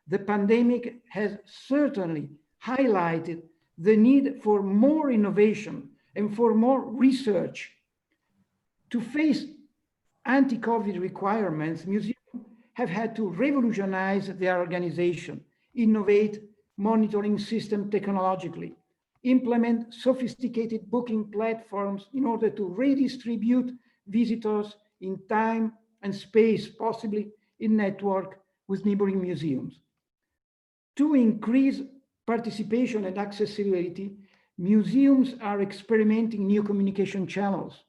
the pandemic has certainly highlighted the need for more innovation and for more research. To face anti-COVID requirements, museums have had to revolutionize their organization, innovate monitoring system technologically, implement sophisticated booking platforms in order to redistribute visitors in time and space, possibly in network with neighboring museums. To increase participation and accessibility, museums are experimenting new communication channels,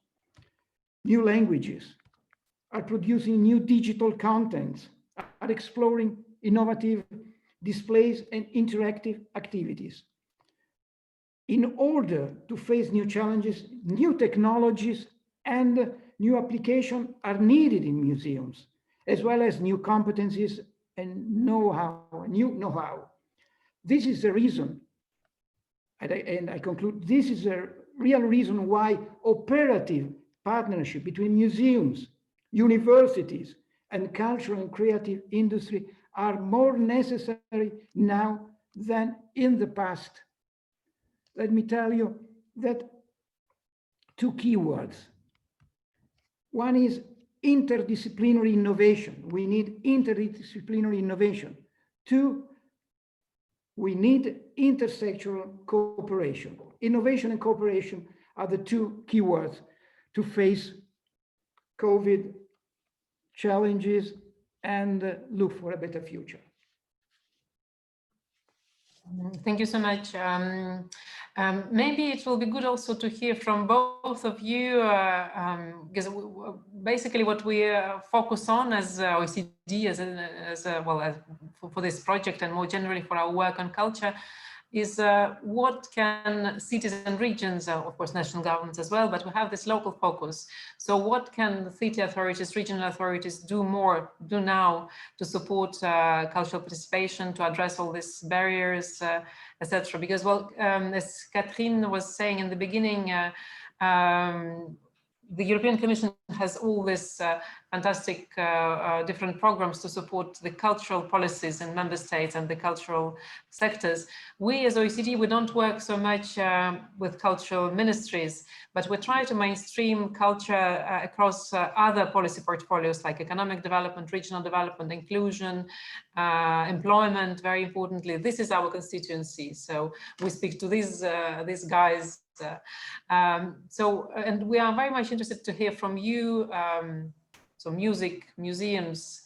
new languages, are producing new digital contents, are exploring innovative displays and interactive activities. In order to face new challenges, new technologies and new applications are needed in museums, as well as new competencies and new know-how. This is the reason and I conclude, this is a real reason why operative partnership between museums, universities, and cultural and creative industry are more necessary now than in the past. Let me tell you that two keywords. One is interdisciplinary innovation. We need interdisciplinary innovation. Two, we need intersectoral cooperation. Innovation and cooperation are the two keywords to face COVID challenges and look for a better future. Thank you so much. Maybe it will be good also to hear from both of you, because basically what we focus on as OECD, for this project and more generally for our work on culture, is what can cities and regions, of course national governments as well, but we have this local focus. So what can the city authorities, regional authorities do now to support cultural participation, to address all these barriers, etc. Because, well, as Catherine was saying in the beginning, the European Commission has all these fantastic different programs to support the cultural policies in member states and the cultural sectors. We as OECD, we don't work so much with cultural ministries, but we try to mainstream culture across other policy portfolios like economic development, regional development, inclusion, employment, very importantly. This is our constituency, so we speak to these guys. And we are very much interested to hear from you. So music, museums,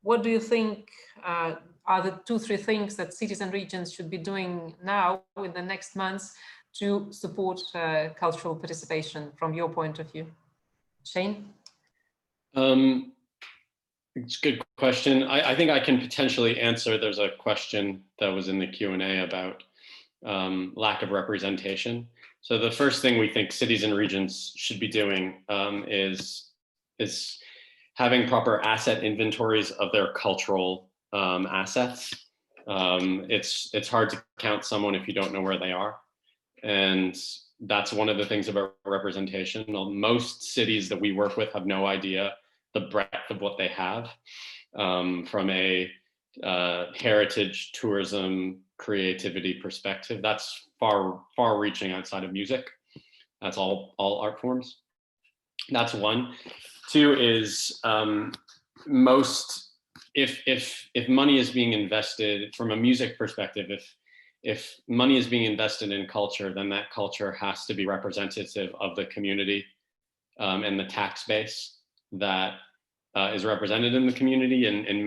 what do you think are the 2-3 things that cities and regions should be doing now in the next months to support cultural participation from your point of view? Shane? It's a good question. I think I can potentially answer. There's a question that was in the Q&A about lack of representation. So the first thing we think cities and regions should be doing is having proper asset inventories of their cultural assets. It's hard to count someone if you don't know where they are. And that's one of the things about representation. Most cities that we work with have no idea the breadth of what they have from a heritage, tourism, creativity perspective. That's far reaching outside of music. That's all art forms. That's one. Two is if money is being invested from a music perspective, if money is being invested in culture, then that culture has to be representative of the community and the tax base that is represented in the community. And in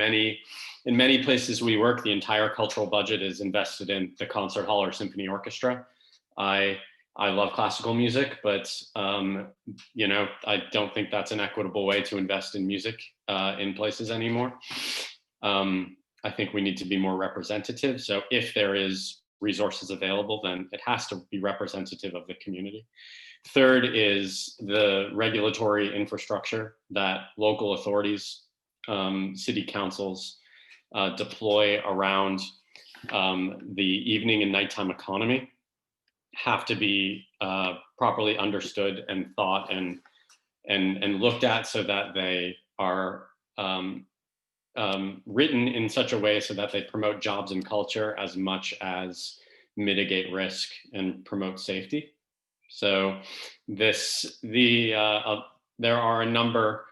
many places we work, the entire cultural budget is invested in the concert hall or symphony orchestra. I love classical music, but you know, I don't think that's an equitable way to invest in music in places anymore. I think we need to be more representative. So if there is resources available, then it has to be representative of the community. Third is the regulatory infrastructure that local authorities, city councils deploy around the evening and nighttime economy have to be properly understood and thought and looked at so that they are written in such a way so that they promote jobs and culture as much as mitigate risk and promote safety. So there are a number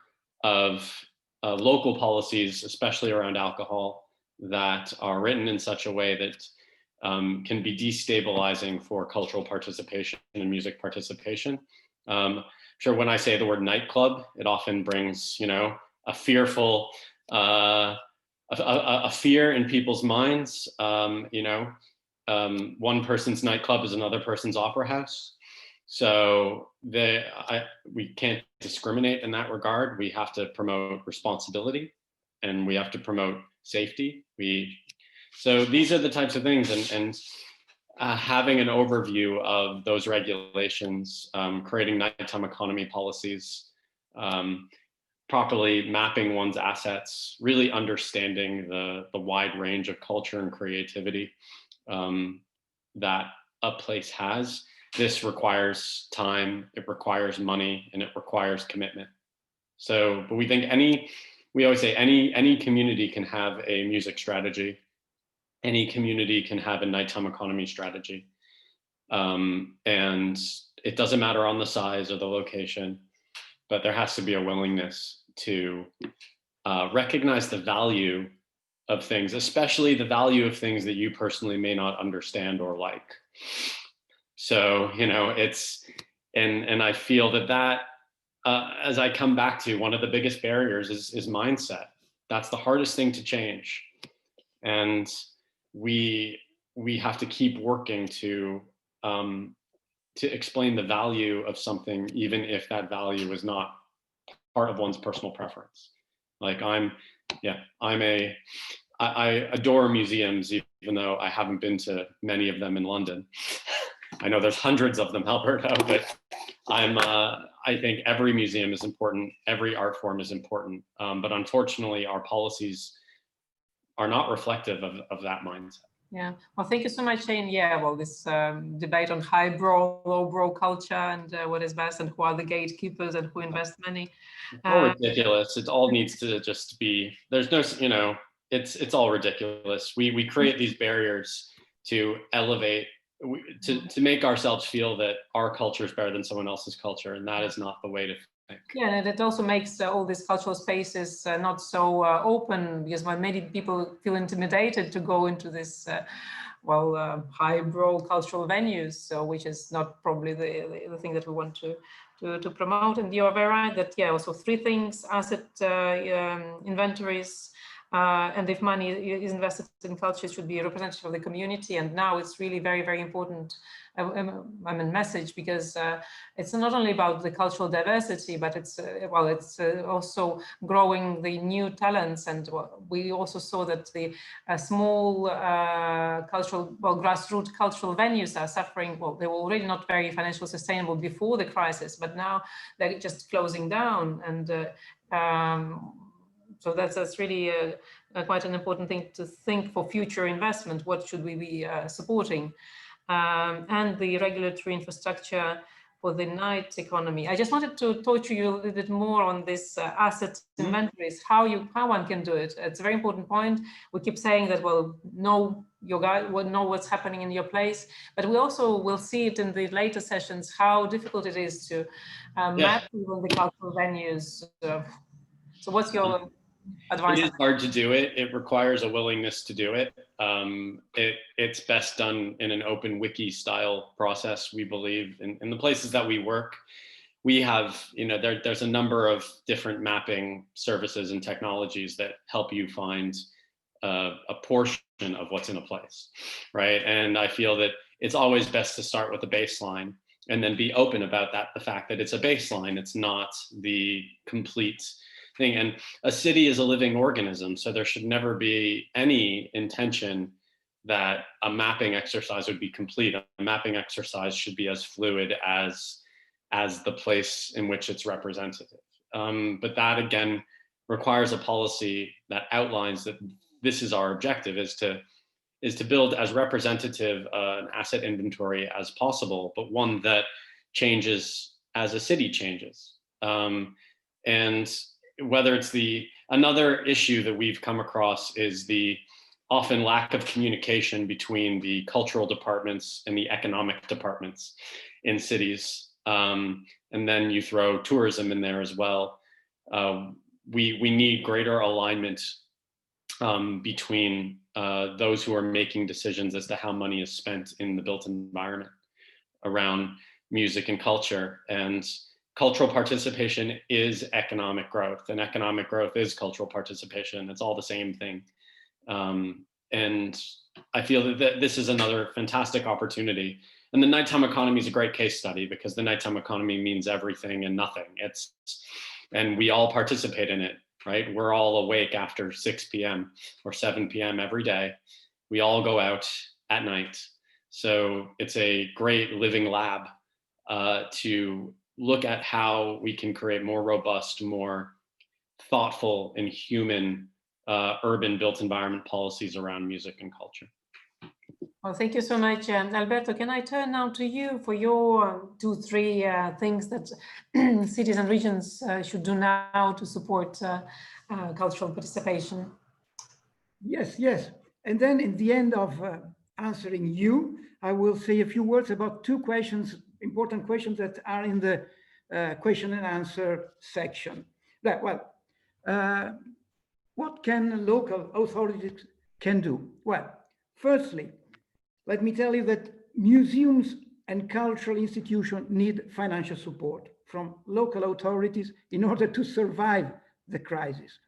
of local policies, especially around alcohol, that are written in such a way that can be destabilizing for cultural participation and music participation. Sure, when I say the word nightclub, it often brings, you know, a fearful, a fear in people's minds. You know, one person's nightclub is another person's opera house. So we can't discriminate in that regard. We have to promote responsibility and we have to promote safety. So these are the types of things, and having an overview of those regulations, creating nighttime economy policies, properly mapping one's assets, really understanding the wide range of culture and creativity that a place has. This requires time, it requires money, and it requires commitment. So, but we think we always say any community can have a music strategy. Any community can have a nighttime economy strategy. And it doesn't matter on the size or the location, but there has to be a willingness to recognize the value of things, especially the value of things that you personally may not understand or like. So, you know, it's, and I feel that as I come back to, one of the biggest barriers is mindset. That's the hardest thing to change. And we have to keep working to explain the value of something, even if that value is not part of one's personal preference. Like I adore museums, even though I haven't been to many of them in London. I know there's hundreds of them, Alberto, but I think every museum is important. Every art form is important. But unfortunately, our policies are not reflective of that mindset. Yeah, well, thank you so much, Shane. Yeah, well, this debate on highbrow, lowbrow culture and what is best and who are the gatekeepers and who invest money. It's all ridiculous. It all needs to just be, there's no, you know, it's all ridiculous. We create these barriers to elevate, to make ourselves feel that our culture is better than someone else's culture. And that is not the way to think. Yeah, and it also makes all these cultural spaces not so open, because when many people feel intimidated to go into this, highbrow cultural venues, so which is not probably the thing that we want to promote. And you are very right that, yeah, also three things: asset inventories, and if money is invested in culture, it should be representative of the community. And now it's really very, very important, message, because it's not only about the cultural diversity, but it's also growing the new talents. And we also saw that the small cultural, grassroots cultural venues are suffering. Well, they were already not very financially sustainable before the crisis, but now they're just closing down. And so that's really quite an important thing to think for future investment. What should we be supporting? And the regulatory infrastructure for the night economy. I just wanted to talk to you a little bit more on this asset inventories, how one can do it. It's a very important point. We keep saying that, well, know what's happening in your place, but we also will see it in the later sessions, how difficult it is to map even the cultural venues. So what's your advice? It is hard to do it. It requires a willingness to do it. It's best done in an open wiki style process. We believe in the places that we work, we have, there's a number of different mapping services and technologies that help you find a portion of what's in a place, right? And I feel that it's always best to start with a baseline and then be open about that, the fact that it's a baseline, it's not the complete thing. And a city is a living organism, so there should never be any intention that a mapping exercise would be complete. A mapping exercise should be as fluid as the place in which it's representative. But that again requires a policy that outlines that this is our objective, is to build as representative an asset inventory as possible, but one that changes as a city changes. And whether it's another issue that we've come across is the often lack of communication between the cultural departments and the economic departments in cities. And then you throw tourism in there as well. We need greater alignment between those who are making decisions as to how money is spent in the built environment around music and culture. And cultural participation is economic growth, and economic growth is cultural participation. It's all the same thing. And I feel that this is another fantastic opportunity. And the nighttime economy is a great case study, because the nighttime economy means everything and nothing. And we all participate in it, right? We're all awake after 6 p.m. or 7 p.m. every day. We all go out at night. So it's a great living lab to look at how we can create more robust, more thoughtful and human urban built environment policies around music and culture. Well, thank you so much, Alberto. Can I turn now to you for your 2-3 things that cities and regions should do now to support cultural participation? Yes, yes. And then in the end of answering you, I will say a few words about 2 questions, important questions that are in the question and answer section. Well, what can local authorities can do? Well, firstly, let me tell you that museums and cultural institutions need financial support from local authorities in order to survive the crisis.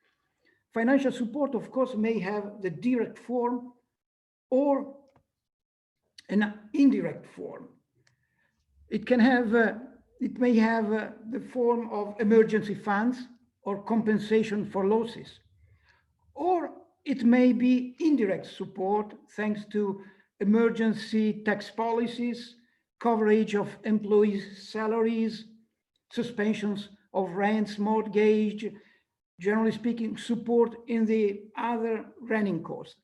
Financial support, of course, may have the direct form or an indirect form. It can have, it may have the form of emergency funds or compensation for losses, or it may be indirect support thanks to emergency tax policies, coverage of employees' salaries, suspensions of rents, mortgage, generally speaking, support in the other running costs.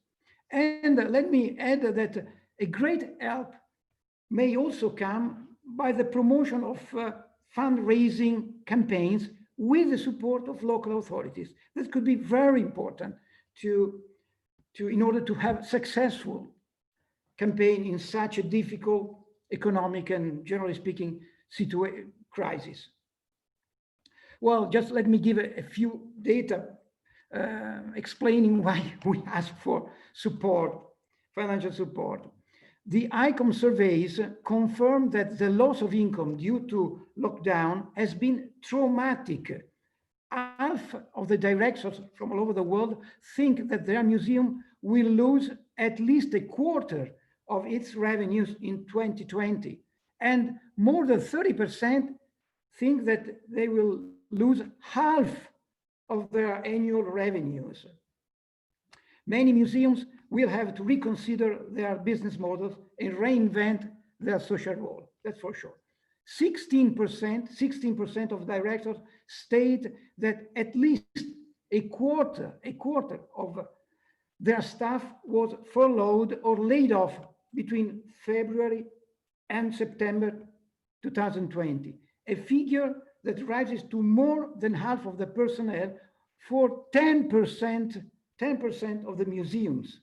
And let me add that a great help may also come by the promotion of fundraising campaigns with the support of local authorities. That could be very important in order to have successful campaign in such a difficult economic and, generally speaking, crisis. Well, just let me give a few data explaining why we ask for support, financial support. The ICOM surveys confirm that the loss of income due to lockdown has been traumatic. Half of the directors from all over the world think that their museum will lose at least a quarter of its revenues in 2020. And more than 30% think that they will lose half of their annual revenues. Many museums will have to reconsider their business models and reinvent their social role, that's for sure. 16% of directors state that at least a quarter of their staff was furloughed or laid off between February and September 2020, a figure that rises to more than half of the personnel for 10% of the museums.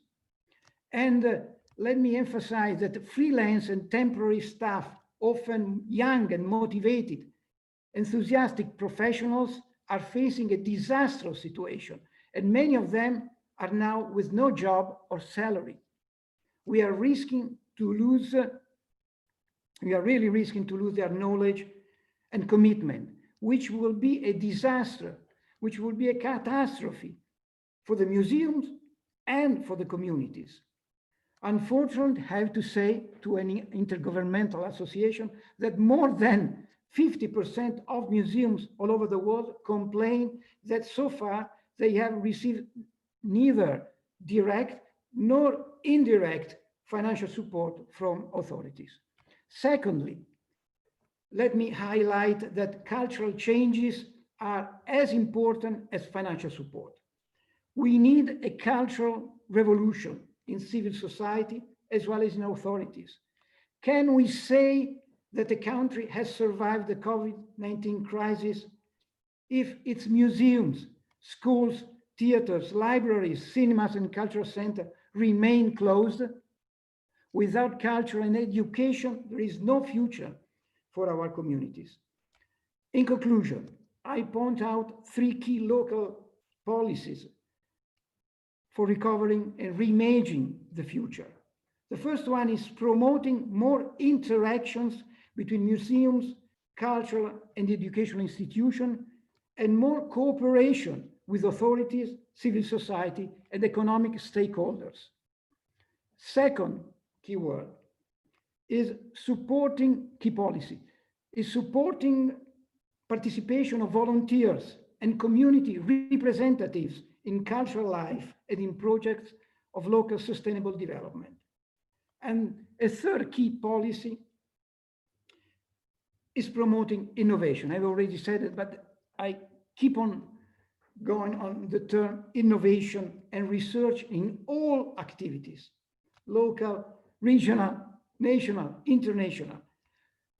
And let me emphasize that freelance and temporary staff, often young and motivated, enthusiastic professionals, are facing a disastrous situation, and many of them are now with no job or salary. We are really risking to lose their knowledge and commitment, which will be a disaster, which will be a catastrophe for the museums and for the communities. Unfortunately, I have to say to any intergovernmental association that more than 50% of museums all over the world complain that so far they have received neither direct nor indirect financial support from authorities. Secondly, let me highlight that cultural changes are as important as financial support. We need a cultural revolution in civil society as well as in authorities. Can we say that the country has survived the COVID-19 crisis if its museums, schools, theaters, libraries, cinemas, and cultural centers remain closed? Without culture and education, there is no future for our communities. In conclusion, I point out 3 key local policies for recovering and reimagining the future. The first one is promoting more interactions between museums, cultural and educational institutions, and more cooperation with authorities, civil society, and economic stakeholders. Second key word is supporting key policy, is supporting participation of volunteers and community representatives in cultural life and in projects of local sustainable development. And a third key policy is promoting innovation. I've already said it, but I keep on going on the term innovation and research in all activities, local, regional, national, international.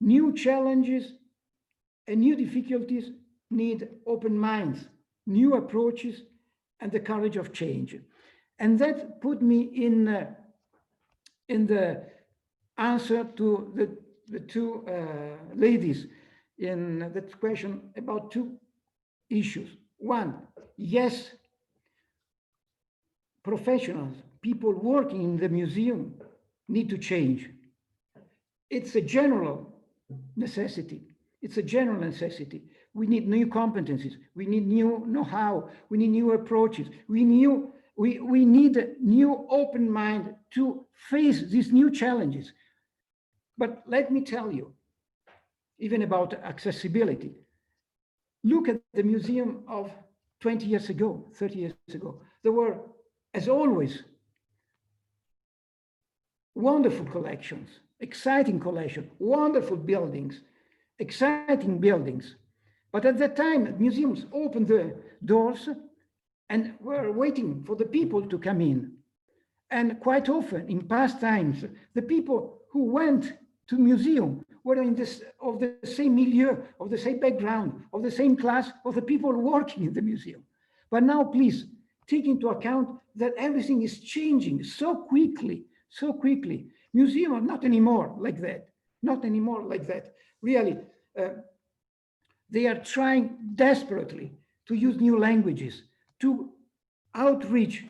New challenges and new difficulties need open minds, new approaches, and the courage of change. And that put me in the answer to the two ladies in that question about two issues. One, yes, professionals, people working in the museum need to change. It's a general necessity. It's a general necessity. We need new competencies. We need new know-how. We need new approaches. We need a new open mind to face these new challenges. But let me tell you, even about accessibility, look at the museum of 20 years ago, 30 years ago. There were, as always, wonderful collections, exciting collections, wonderful buildings, exciting buildings. But at that time, museums opened the doors and were waiting for the people to come in. And quite often, in past times, the people who went to museum were of the same milieu, of the same background, of the same class of the people working in the museum. But now, please, take into account that everything is changing so quickly, so quickly. Museums are not anymore like that, not anymore like that. Really, they are trying desperately to use new languages, to outreach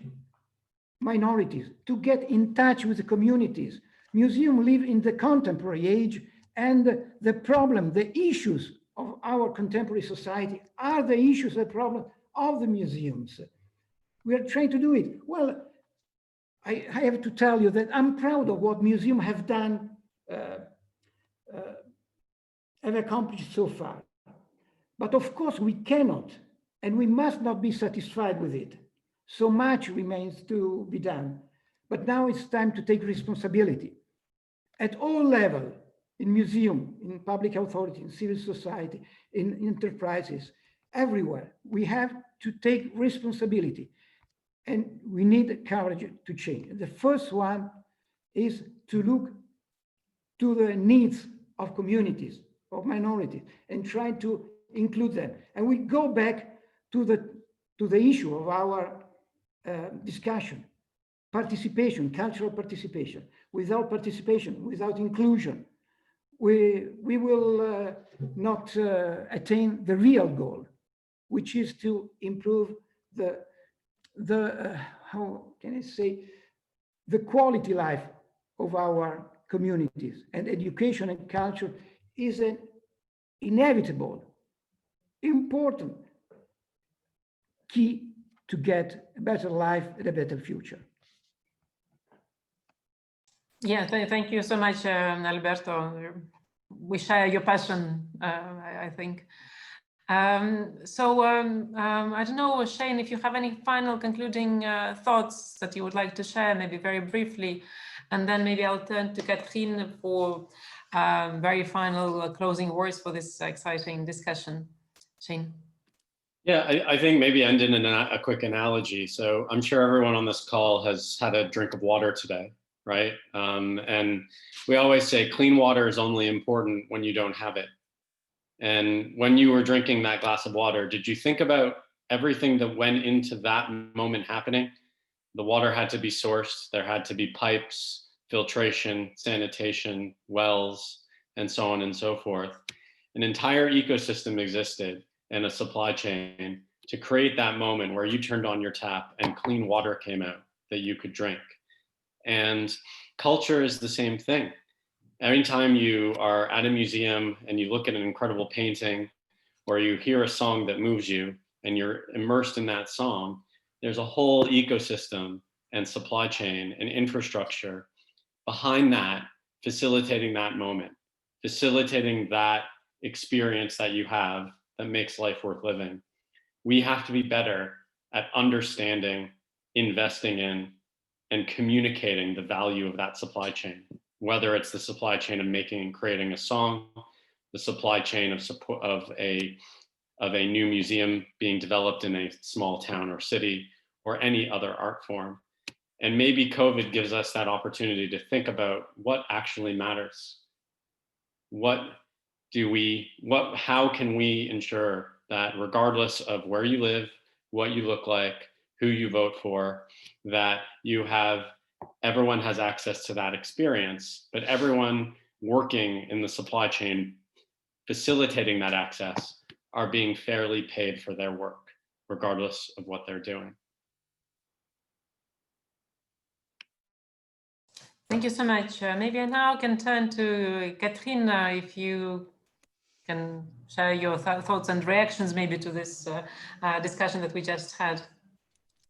minorities, to get in touch with the communities. Museums live in the contemporary age, and the problem, the issues of our contemporary society are the issues, the problem of the museums. We are trying to do it. Well, I have to tell you that I'm proud of what museums have done, have accomplished so far. But of course, we cannot and we must not be satisfied with it. So much remains to be done. But now it's time to take responsibility at all levels, in museum, in public authority, in civil society, in enterprises, everywhere. We have to take responsibility, and we need courage to change. The first one is to look to the needs of communities, of minorities, and try to include them. And we go back to the issue of our discussion: participation, cultural participation. Without participation, without inclusion, we will not attain the real goal, which is to improve the how can I say, the quality life of our communities. And education and culture is an inevitable, important key to get a better life and a better future. Yeah, thank you so much, Alberto. We share your passion, I think. I don't know, Shane, if you have any final concluding thoughts that you would like to share, maybe very briefly, and then maybe I'll turn to Catherine for very final closing words for this exciting discussion. Shane. Yeah, I think maybe end in a quick analogy. So I'm sure everyone on this call has had a drink of water today, right? And we always say clean water is only important when you don't have it. And when you were drinking that glass of water, did you think about everything that went into that moment happening? The water had to be sourced. There had to be pipes, filtration, sanitation, wells, and so on and so forth. An entire ecosystem existed and a supply chain to create that moment where you turned on your tap and clean water came out that you could drink. And culture is the same thing. Anytime you are at a museum and you look at an incredible painting, or you hear a song that moves you and you're immersed in that song, there's a whole ecosystem and supply chain and infrastructure behind that, facilitating that moment, facilitating that experience that you have that makes life worth living. We have to be better at understanding, investing in, and communicating the value of that supply chain, whether it's the supply chain of making and creating a song, the supply chain of support of a new museum being developed in a small town or city, or any other art form. And maybe COVID gives us that opportunity to think about what actually matters. How can we ensure that regardless of where you live, what you look like, who you vote for, that everyone has access to that experience, but everyone working in the supply chain, facilitating that access, are being fairly paid for their work, regardless of what they're doing. Thank you so much. Maybe I now can turn to Catherine, if you can share your thoughts and reactions maybe to this discussion that we just had.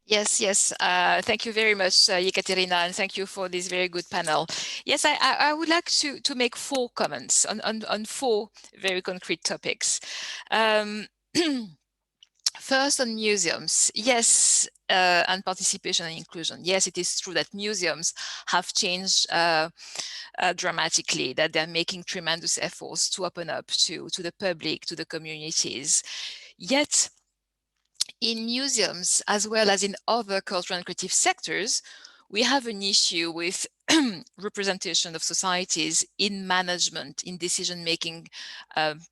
Yes. Thank you very much, Ekaterina, and thank you for this very good panel. Yes, I would like to make 4 comments on 4 very concrete topics. First, on museums. Yes, and participation and inclusion. Yes, it is true that museums have changed dramatically, that they're making tremendous efforts to open up to the public, to the communities. Yet, in museums, as well as in other cultural and creative sectors, we have an issue with representation of societies in management, in decision-making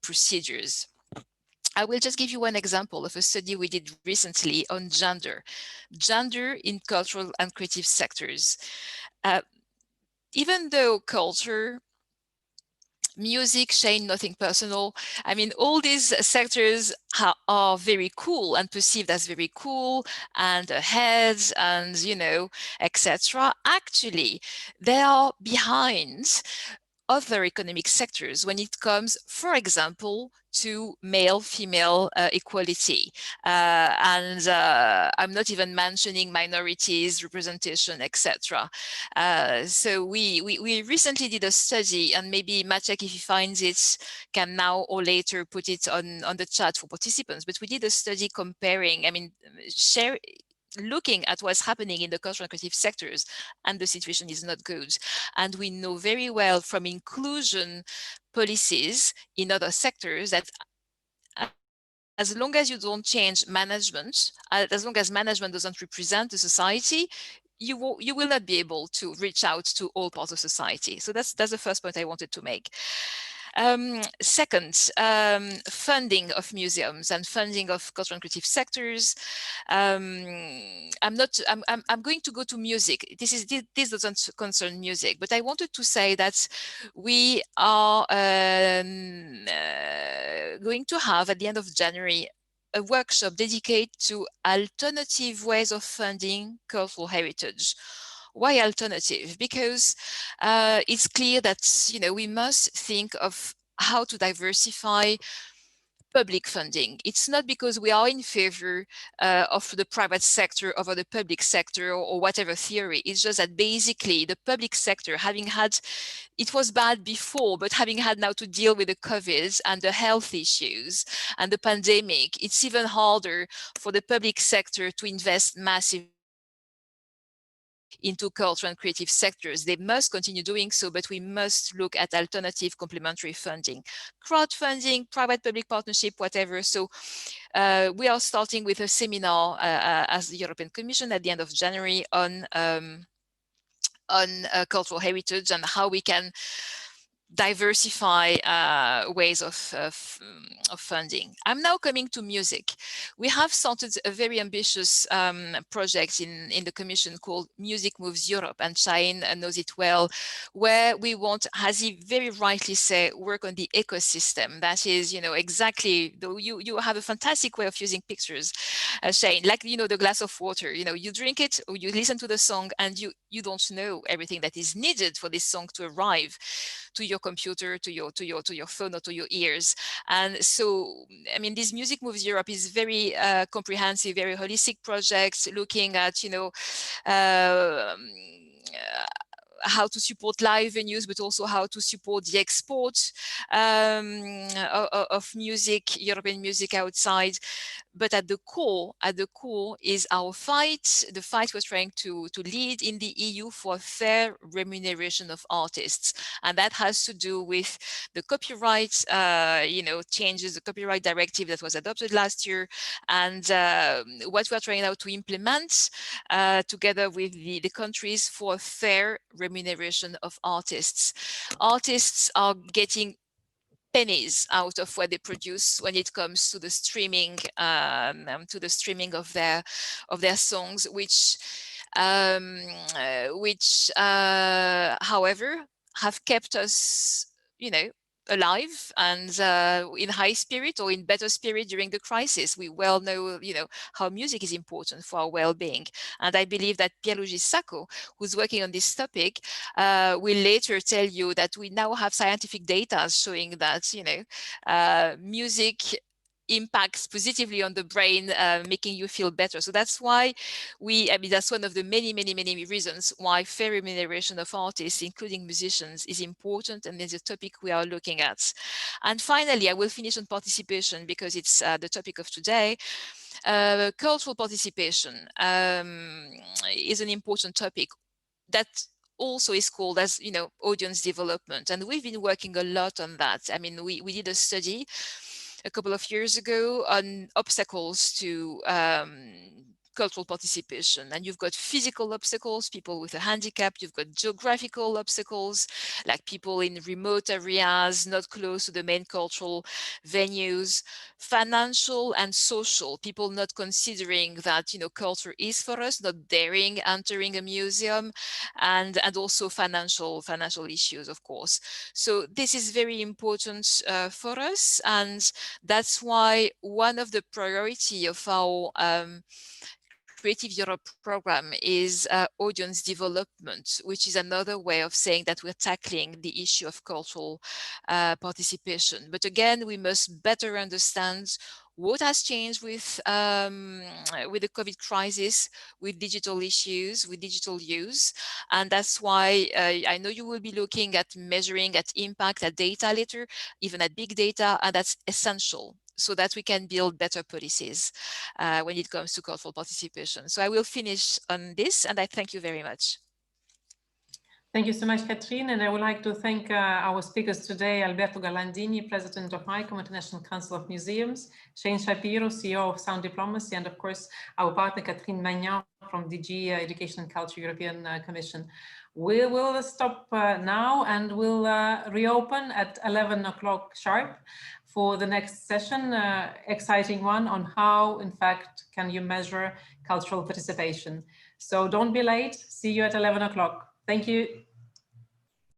procedures. I will just give you one example of a study we did recently on gender in cultural and creative sectors. Even though culture, music, Shane, nothing personal. I mean, all these sectors are very cool and perceived as very cool and ahead and, etc. Actually, they are behind other economic sectors when it comes, for example, to male-female equality. And I'm not even mentioning minorities, representation, etc. So we recently did a study, and maybe Maciek, if he finds it, can now or later put it on the chat for participants. But we did a study comparing, looking at what's happening in the cultural and creative sectors, and the situation is not good. And we know very well from inclusion policies in other sectors that as long as you don't change management, as long as management doesn't represent the society, you will not be able to reach out to all parts of society. So that's the first point I wanted to make. Second, funding of museums and funding of cultural and creative sectors. I'm going to go to music. This doesn't concern music, but I wanted to say that we are going to have at the end of January a workshop dedicated to alternative ways of funding cultural heritage. Why alternative? Because it's clear that we must think of how to diversify public funding. It's not because we are in favor of the private sector over the public sector or whatever theory. It's just that basically the public sector, it was bad before, but having had now to deal with the COVID and the health issues and the pandemic, it's even harder for the public sector to invest massively into cultural and creative sectors. They must continue doing so, but we must look at alternative complementary funding, crowdfunding, private-public partnership, whatever. So we are starting with a seminar as the European Commission at the end of January on cultural heritage and how we can diversify ways of funding. I'm now coming to music. We have started a very ambitious project in the Commission called Music Moves Europe, and Shane knows it well, where we want, as he very rightly said, work on the ecosystem. That is, exactly, though you have a fantastic way of using pictures, Shane, like, the glass of water, you drink it or you listen to the song and you don't know everything that is needed for this song to arrive to your computer, to your phone, or to your ears. And so, this Music Moves Europe is very comprehensive, very holistic project, looking at, how to support live venues, but also how to support the export of music, European music outside. But at the core is our fight, the fight we're trying to lead in the EU for fair remuneration of artists. And that has to do with the copyright, changes, the copyright directive that was adopted last year, and what we're trying now to implement together with the countries for fair remuneration of artists. Artists are getting pennies out of what they produce when it comes to the streaming of their songs, which however have kept us alive and in high spirit or in better spirit during the crisis. We well know, how music is important for our well-being. And I believe that Pierluigi Sacco, who's working on this topic, will later tell you that we now have scientific data showing that, music impacts positively on the brain, making you feel better. So that's why that's one of the many reasons why fair remuneration of artists, including musicians, is important, and is a topic we are looking at. And finally, I will finish on participation because it's the topic of today. Cultural participation is an important topic that also is called as, audience development. And we've been working a lot on that. I mean, we did a study a couple of years ago on obstacles to cultural participation. And you've got physical obstacles, people with a handicap, you've got geographical obstacles, like people in remote areas, not close to the main cultural venues, financial and social, people not considering that, culture is for us, not daring entering a museum, and also financial issues, of course. So this is very important for us, and that's why one of the priority of our Creative Europe program is audience development, which is another way of saying that we're tackling the issue of cultural participation. But again, we must better understand what has changed with the COVID crisis, with digital issues, with digital use. And that's why I know you will be looking at measuring at impact, at data later, even at big data, and that's essential so that we can build better policies when it comes to cultural participation. So I will finish on this, and I thank you very much. Thank you so much, Katrine. And I would like to thank our speakers today, Alberto Galandini, President of ICOM, International Council of Museums, Shane Shapiro, CEO of Sound Diplomacy, and of course, our partner, Catherine Magnan from DG Education and Culture, European Commission. We will stop now and we'll reopen at 11 o'clock sharp for the next session, exciting one on how, in fact, can you measure cultural participation. So don't be late. See you at 11 o'clock. Thank you.